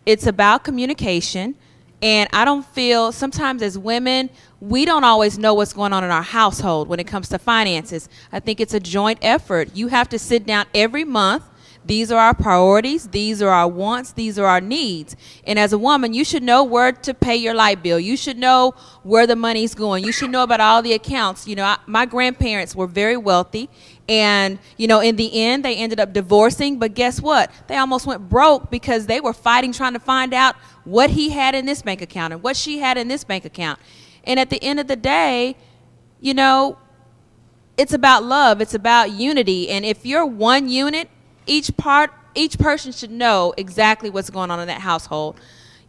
S5: It's about communication. And I don't feel, sometimes as women, we don't always know what's going on in our household when it comes to finances. I think it's a joint effort. You have to sit down every month. These are our priorities. These are our wants. These are our needs. And as a woman, you should know where to pay your light bill. You should know where the money's going. You should know about all the accounts. My grandparents were very wealthy. And, in the end, they ended up divorcing. But guess what? They almost went broke because they were fighting, trying to find out what he had in this bank account and what she had in this bank account. And at the end of the day, it's about love. It's about unity. And if you're one unit, each person should know exactly what's going on in that household.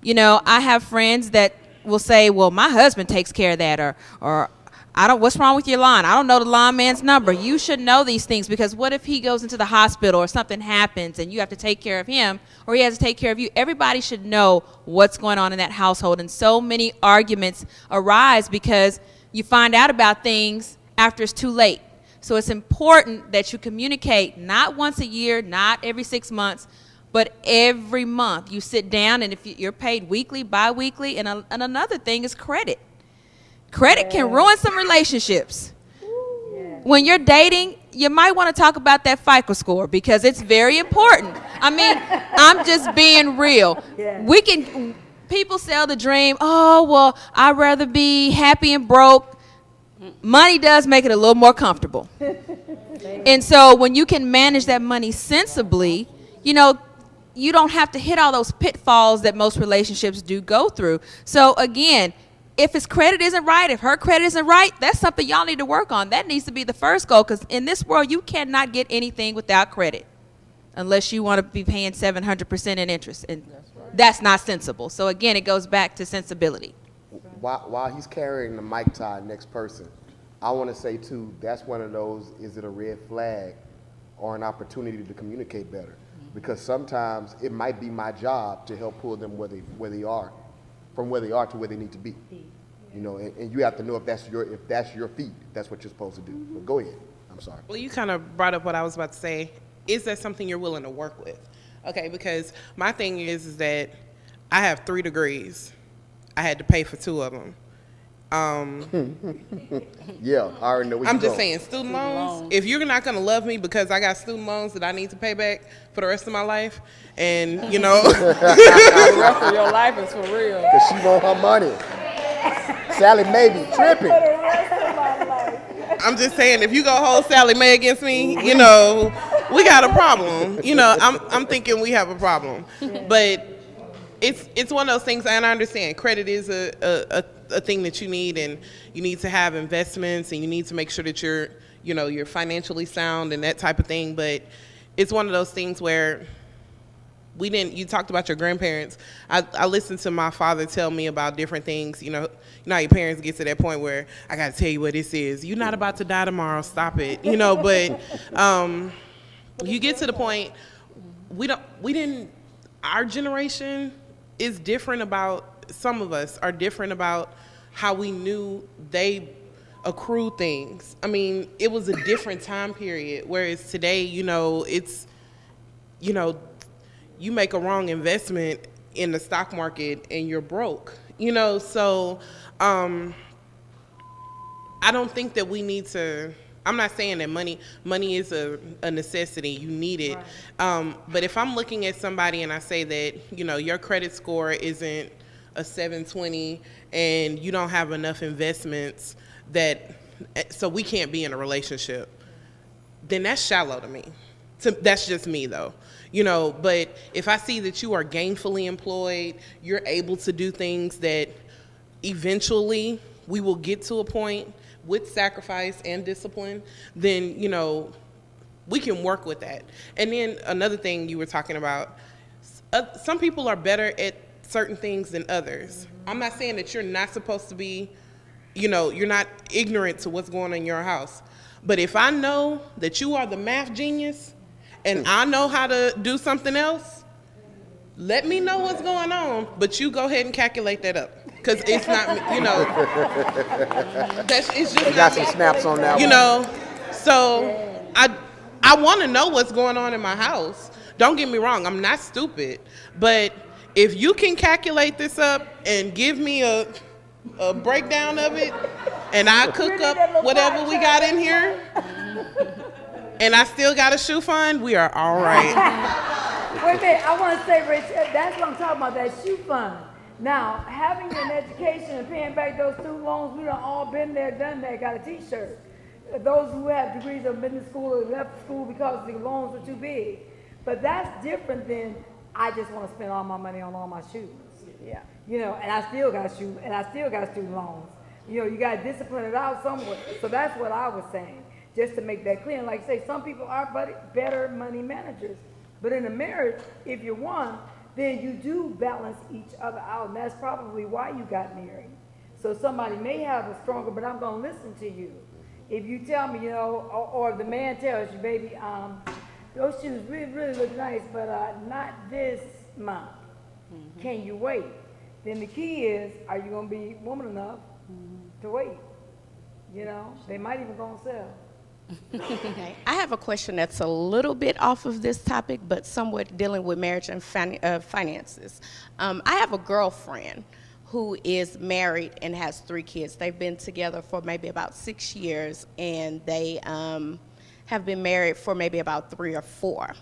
S5: I have friends that will say, well, my husband takes care of that, or what's wrong with your lawn? I don't know the lawn man's number. You should know these things because what if he goes into the hospital or something happens and you have to take care of him or he has to take care of you? Everybody should know what's going on in that household. And so many arguments arise because you find out about things after it's too late. So it's important that you communicate not once a year, not every 6 months, but every month. You sit down, and if you're paid weekly, bi-weekly, and another thing is credit. Credit can ruin some relationships. When you're dating, you might want to talk about that FICO score because it's very important. I'm just being real. People sell the dream, oh, well, I'd rather be happy and broke. Money does make it a little more comfortable. And so when you can manage that money sensibly, you don't have to hit all those pitfalls that most relationships do go through. So again, if his credit isn't right, if her credit isn't right, that's something y'all need to work on. That needs to be the first goal because in this world, you cannot get anything without credit unless you want to be paying 700% in interest. And that's not sensible. So again, it goes back to sensibility.
S1: While he's carrying the mic to our next person, I want to say too, that's one of those, is it a red flag or an opportunity to communicate better? Because sometimes it might be my job to help pull them where they are. from where they are to where they need to be. You know, and you have to know if that's your feed, if that's what you're supposed to do. But go ahead. I'm sorry.
S16: Well, you kind of brought up what I was about to say. Is that something you're willing to work with? Okay, because my thing is that I have 3 degrees. I had to pay for 2 of them.
S1: Yeah, I already know where
S16: I'm
S1: you're
S16: just
S1: going.
S16: saying, student loans. If you're not going to love me because I got student loans that I need to pay back for the rest of my life, and you know,
S3: The rest of your life is for real.
S1: Because she want her money. Sally may be tripping.
S16: I'm just saying, if you go hold Sally Mae against me, you know, we got a problem. You know, I'm thinking we have a problem. But it's one of those things, and I understand credit is a thing that you need, and you need to have investments, and you need to make sure that you're financially sound and that type of thing. But it's one of those things where you talked about your grandparents. I listened to my father tell me about different things. You know how your parents get to that point where I got to tell you what this is. You're not about to die tomorrow. Stop it. You know, but you get to the point. Our generation is different about, some of us are different about how we knew they accrue things. I mean, it was a different time period, whereas today, you know, it's, you know, you make a wrong investment in the stock market and you're broke, you know? So I don't think that we need to, I'm not saying that money is a necessity, you need it. Right. But if I'm looking at somebody and I say that, you know, your credit score isn't a 720 and you don't have enough investments so we can't be in a relationship, then that's shallow to me. That's just me though. You know, but if I see that you are gainfully employed, you're able to do things that eventually we will get to a point with sacrifice and discipline, then, you know, we can work with that. And then another thing you were talking about, some people are better at certain things than others. I'm not saying that you're not supposed to be, you know, you're not ignorant to what's going on in your house. But if I know that you are the math genius and I know how to do something else, let me know what's going on, but you go ahead and calculate that up. Because it's not, you know, it's just
S1: we got some snaps on that
S16: you
S1: one.
S16: know, so I want to know what's going on in my house. Don't get me wrong, I'm not stupid. But if you can calculate this up and give me a breakdown of it, and I cook up whatever we got in here, and I still got a shoe fund, we are all right.
S4: Wait a minute, I want to say, Rich, that's what I'm talking about, that shoe fund. Now, having an education and paying back those student loans, we done all been there, done that, got a t-shirt. Those who have degrees have been to school or left school because the loans were too big. But that's different than, I just want to spend all my money on all my shoes. Yeah. You know, and I still got shoes, and I still got student loans. You know, you got to discipline it out somewhere. So that's what I was saying, just to make that clear. And like I say, some people are better money managers. But in a marriage, if you're one, then you do balance each other out, and that's probably why you got married. So somebody may have a stronger, but I'm gonna listen to you. If you tell me, you know, or if the man tells you, baby, those shoes really look nice, but not this month. Mm-hmm. Can you wait? Then the key is, are you gonna be woman enough to wait? You know, they might even gonna sell.
S17: Okay. I have a question that's a little bit off of this topic, but somewhat dealing with marriage and finances. I have a girlfriend who is married and has 3 kids. They've been together for maybe about 6 years, and they have been married for maybe about 3 or 4.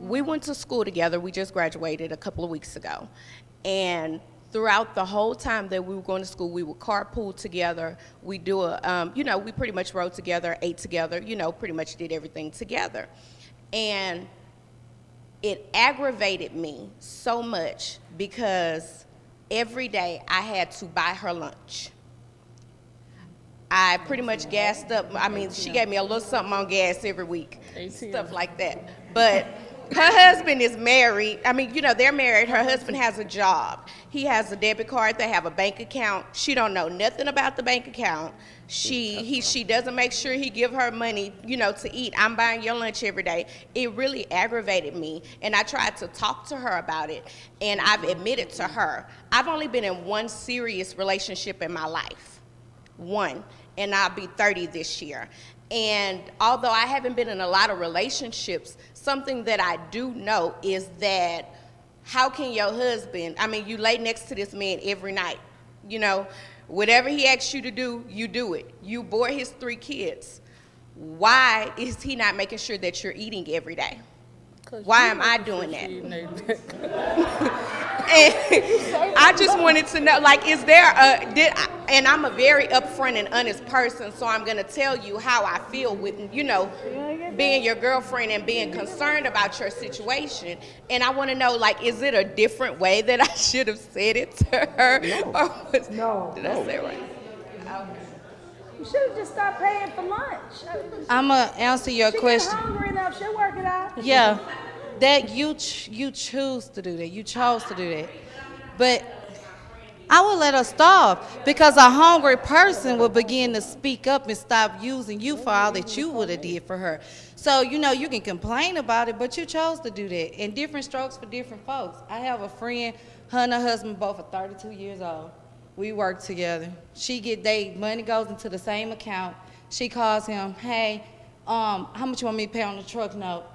S17: We went to school together. We just graduated a couple of weeks ago. And throughout the whole time that we were going to school, we would carpool together. We do we pretty much rode together, ate together, you know, pretty much did everything together. And it aggravated me so much because every day I had to buy her lunch. I pretty much gassed up. I mean, she gave me a little something on gas every week, stuff like that. But her husband is married. I mean, you know, they're married. Her husband has a job. He has a debit card. They have a bank account. She don't know nothing about the bank account. She doesn't make sure he give her money, you know, to eat. I'm buying your lunch every day. It really aggravated me, and I tried to talk to her about it, and I've admitted to her, I've only been in one serious relationship in my life. One, and I'll be 30 this year. And although I haven't been in a lot of relationships, something that I do know is that how can your husband, I mean, you lay next to this man every night, you know, whatever he asks you to do, you do it. You board his 3 kids. Why is he not making sure that you're eating every day? Why am I doing that? And I just wanted to know, like, is there and I'm a very upfront and honest person, so I'm going to tell you how I feel with, you know, being your girlfriend and being concerned about your situation. And I want to know, like, is it a different way that I should have said it to her?
S4: No.
S17: Did I say it right?
S2: You should have just stopped paying for lunch.
S15: I'm going to answer your question.
S2: She's hungry enough. She'll work it out.
S15: Yeah, that you choose to do that. You chose to do that. But I would let her starve, because a hungry person will begin to speak up and stop using you for all that you would have did for her. So, you know, you can complain about it, but you chose to do that. And different strokes for different folks. I have a friend, her and her husband both are 32 years old. We work together. Money goes into the same account. She calls him, hey, how much you want me to pay on the truck note?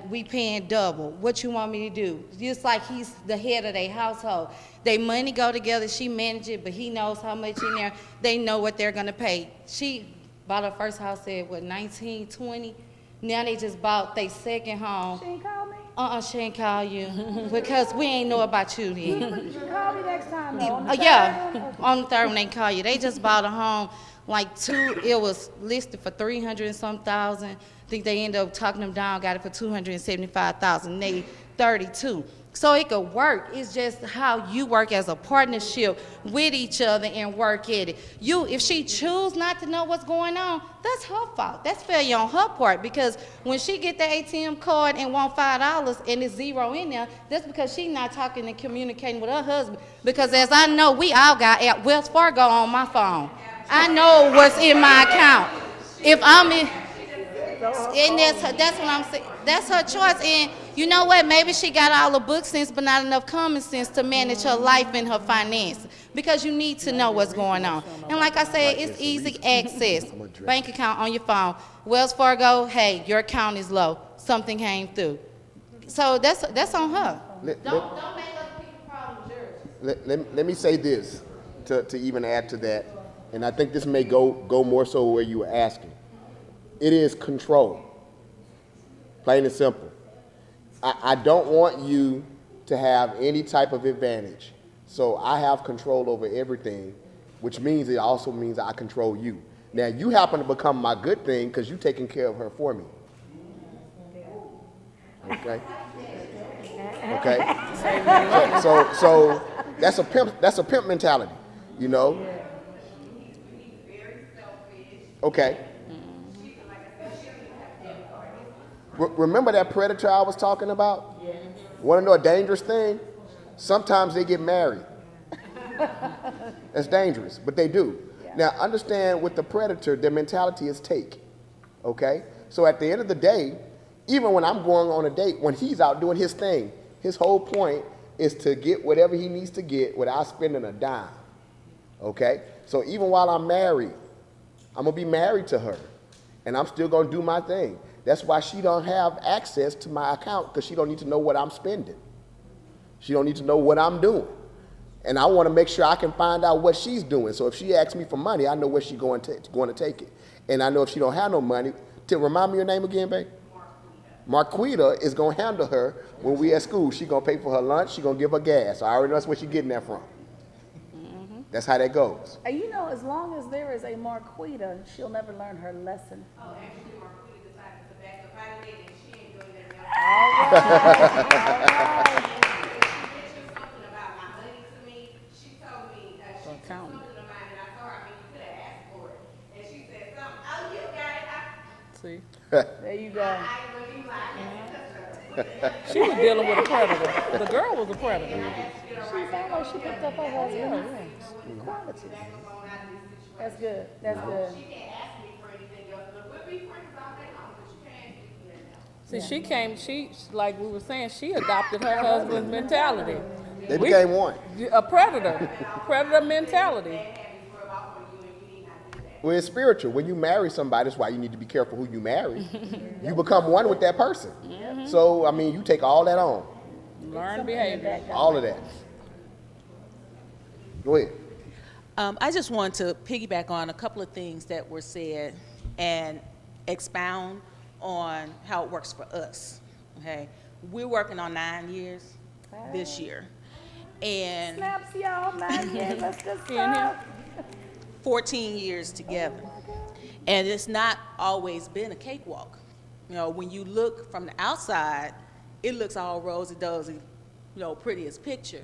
S15: We paying double. What you want me to do? Just like he's the head of their household. They money go together. She manage it, but he knows how much in there. They know what they're gonna pay. She bought her first house at 19, 20. Now they just bought their second home.
S2: She ain't call me?
S15: She ain't call you because we ain't know about you then.
S2: Call me next time, though. On the
S15: Yeah,
S2: third one?
S15: on the third one they call you. They just bought a home, it was listed for 300 and some thousand. I think they ended up talking them down, got it for 275,000. They 32. So it could work. It's just how you work as a partnership with each other and work at it. If she choose not to know what's going on, that's her fault. That's failure on her part, because when she get the ATM card and want $5 and it's zero in there, that's because she's not talking and communicating with her husband. Because as I know, we all got at Wells Fargo on my phone. I know what's in my account. If I'm in, and that's what I'm saying. That's her choice. And you know what? Maybe she got all the book sense, but not enough common sense to manage her life and her finances. Because you need to know what's going on. And like I said, it's easy access. Bank account on your phone. Wells Fargo, hey, your account is low. Something came through. So that's on her. Don't make other people's problems yours.
S1: Let me say this to even add to that, and I think this may go more so where you were asking. It is control, plain and simple. I don't want you to have any type of advantage. So I have control over everything, which means it also means I control you. Now, you happen to become my good thing because you're taking care of her for me. Okay? Okay? So that's a pimp mentality, you know? Okay. Remember that predator I was talking about? Yeah. Want to know a dangerous thing? Sometimes they get married. That's dangerous, but they do. Yeah. Now, understand with the predator, their mentality is take. Okay? So at the end of the day, even when I'm going on a date, when he's out doing his thing, his whole point is to get whatever he needs to get without spending a dime. Okay? So even while I'm married, I'm going to be married to her, and I'm still going to do my thing. That's why she don't have access to my account, because she don't need to know what I'm spending. She don't need to know what I'm doing. And I want to make sure I can find out what she's doing. So if she asks me for money, I know where she's going to take it. And I know if she don't have no money, remind me your name again, babe? Marquita is going to handle her when we at school. She's going to pay for her lunch. She's going to give her gas. I already know that's where she's getting that from. That's how that goes.
S2: And you know, as long as there is a Marquita, she'll never learn her lesson.
S8: Oh, actually, Marquita decided to back up out of it, and she ain't doing that now. All right. She mentioned something about my money to me. She told me, she took something of mine, and I told her, I mean, you could have asked for it. And she said something, oh, you got it.
S3: See?
S2: There you go.
S8: I believe I had to touch her.
S3: She was dealing with a predator. The girl was a predator.
S2: She sounded like she picked up her husband. Quality. That's good. That's good.
S3: See, she like we were saying, she adopted her husband's mentality.
S1: They became one.
S3: A predator mentality.
S1: Well, it's spiritual. When you marry somebody, that's why you need to be careful who you marry. You become one with that person. So, I mean, you take all that on.
S3: Learn behavior.
S1: All of that. Go ahead.
S18: I just want to piggyback on a couple of things that were said and expound on how it works for us. Okay, we're working on 9 years this year, and
S4: Snaps, y'all, 9 years, let's just stop.
S18: 14 years together, and it's not always been a cakewalk. You know, when you look from the outside, it looks all rosy-dozy, you know, pretty as picture,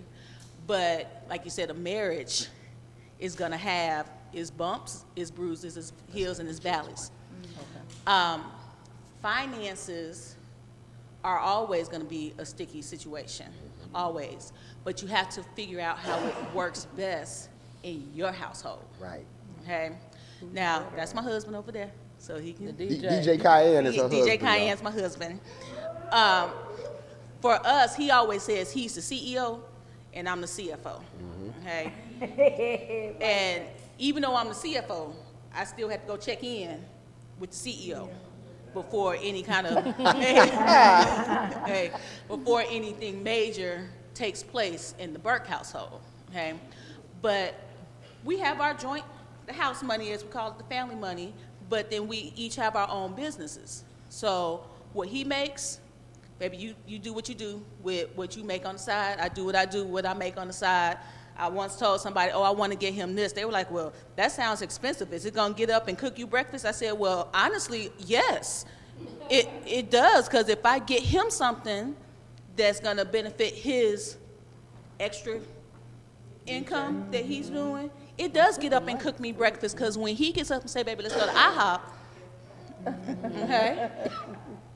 S18: but like you said, a marriage is gonna have its bumps, its bruises, its hills, and its valleys. Finances are always going to be a sticky situation, always. But you have to figure out how it works best in your household.
S1: Right.
S18: Okay? Now, that's my husband over there, so he can...
S1: DJ Cayenne is her husband.
S18: DJ Cayenne's my husband. For us, he always says he's the CEO and I'm the CFO. Okay? And even though I'm the CFO, I still have to go check in with the CEO. Before any kind of, before anything major takes place in the Burke household, okay? But we have our joint, the house money, as we call it, the family money, but then we each have our own businesses. So what he makes, baby, you do what you do with what you make on the side. I do what I make on the side. I once told somebody, oh, I want to get him this. They were like, well, that sounds expensive. Is it going to get up and cook you breakfast? I said, well, honestly, yes, it does. Because if I get him something that's going to benefit his extra income that he's doing, it does get up and cook me breakfast. Because when he gets up and say, baby, let's go to IHOP, okay?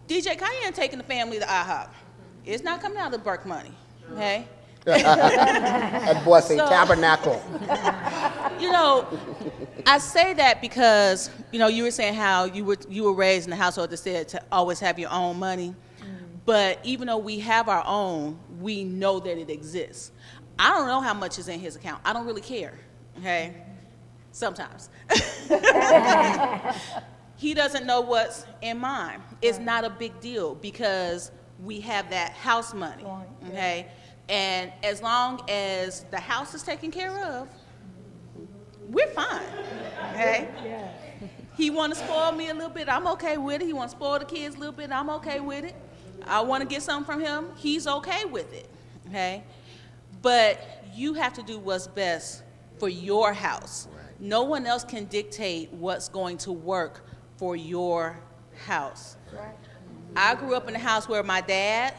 S18: DJ Cayenne taking the family to IHOP. It's not coming out of the Burke money, okay?
S1: That boy say tabernacle.
S18: You know, I say that because, you know, you were saying how you were raised in a household that said to always have your own money. But even though we have our own, we know that it exists. I don't know how much is in his account. I don't really care, okay? Sometimes. He doesn't know what's in mine. It's not a big deal because we have that house money, okay? And as long as the house is taken care of, we're fine, okay?
S4: Yeah.
S18: He want to spoil me a little bit, I'm okay with it. He want to spoil the kids a little bit, I'm okay with it. I want to get something from him, he's okay with it, okay? But you have to do what's best for your house. Right. No one else can dictate what's going to work for your house. Right. I grew up in a house where my dad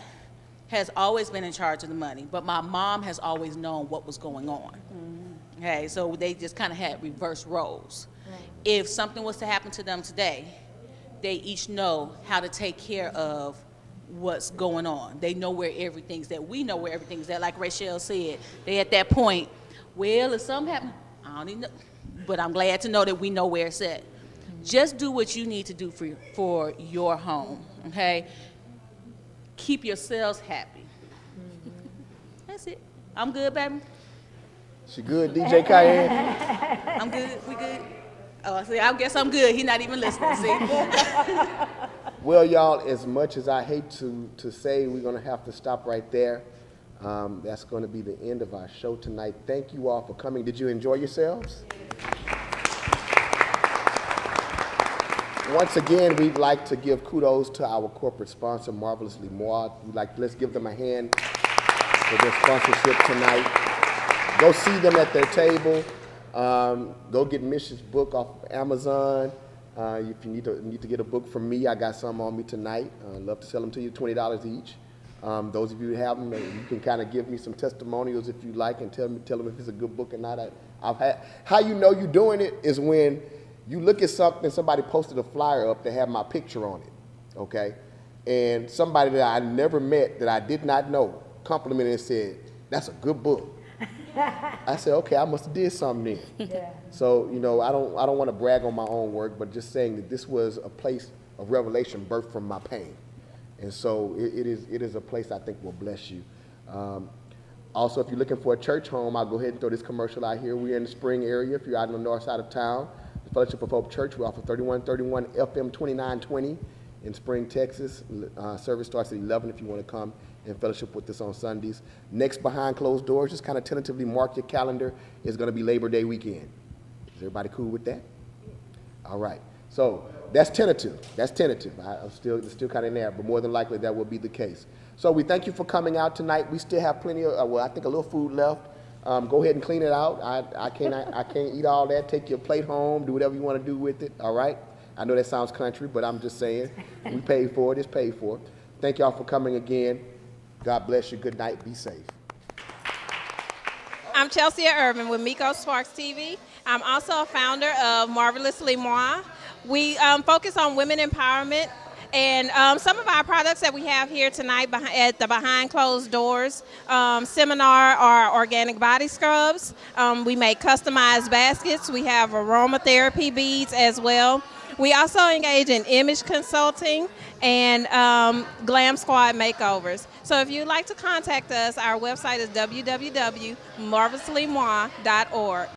S18: has always been in charge of the money, but my mom has always known what was going on. Mm-hmm. Okay, so they just kind of had reverse roles. Right. If something was to happen to them today, they each know how to take care of what's going on. They know where everything's at. We know where everything's at. Like Rachel said, they at that point, well, if something happens, I don't even know, but I'm glad to know that we know where it's at. Mm-hmm. Just do what you need to do for your home, okay? Keep yourselves happy. Mm-hmm. That's it. I'm good, baby.
S1: She good, DJ Cayenne?
S18: I'm good. We good? Oh, see, I guess I'm good. He's not even listening, see?
S1: Well, y'all, as much as I hate to say, we're going to have to stop right there. That's going to be the end of our show tonight. Thank you all for coming. Did you enjoy yourselves? Once again, we'd like to give kudos to our corporate sponsor, Marvelously Moi. Let's give them a hand for their sponsorship tonight. Go see them at their table. Go get Mish's book off of Amazon. If you need to get a book from me, I got some on me tonight. I'd love to sell them to you, $20 each. Those of you who have them, you can kind of give me some testimonials if you like and tell them if it's a good book or not. How you know you're doing it is when you look at something, somebody posted a flyer up that had my picture on it, okay? and somebody that I never met that I did not know complimented and said, "That's a good book." I said, "Okay, I must have did something then."
S4: Yeah.
S1: So, you know, I don't want to brag on my own work, but just saying that this was a place of revelation birthed from my pain. And so it is a place I think will bless you. Also, if you're looking for a church home, I'll go ahead and throw this commercial out here. We're in the Spring area. If you're out on the north side of town, the Fellowship of Hope Church, we offer 3131 FM 2920 in Spring, Texas. Service starts at 11 if you want to come and fellowship with us on Sundays. Next, behind closed doors, just kind of tentatively mark your calendar, is going to be Labor Day weekend. Is everybody cool with that? All right. So that's tentative. That's tentative. It's still kind of in there, but more than likely that will be the case. So we thank you for coming out tonight. We still have plenty of, I think a little food left. Go ahead and clean it out. I can't eat all that. Take your plate home. Do whatever you want to do with it. All right. I know that sounds country, but I'm just saying we paid for it. It's paid for. Thank y'all for coming again. God bless you. Good night. Be safe.
S12: I'm Chelsea Irvin with Miko Sparks TV. I'm also a founder of Marvelously Moi. We focus on women empowerment, and some of our products that we have here tonight at the Behind Closed Doors seminar are organic body scrubs. We make customized baskets. We have aromatherapy beads as well. We also engage in image consulting and Glam Squad makeovers. So if you'd like to contact us, our website is www.marvelouslymois.org.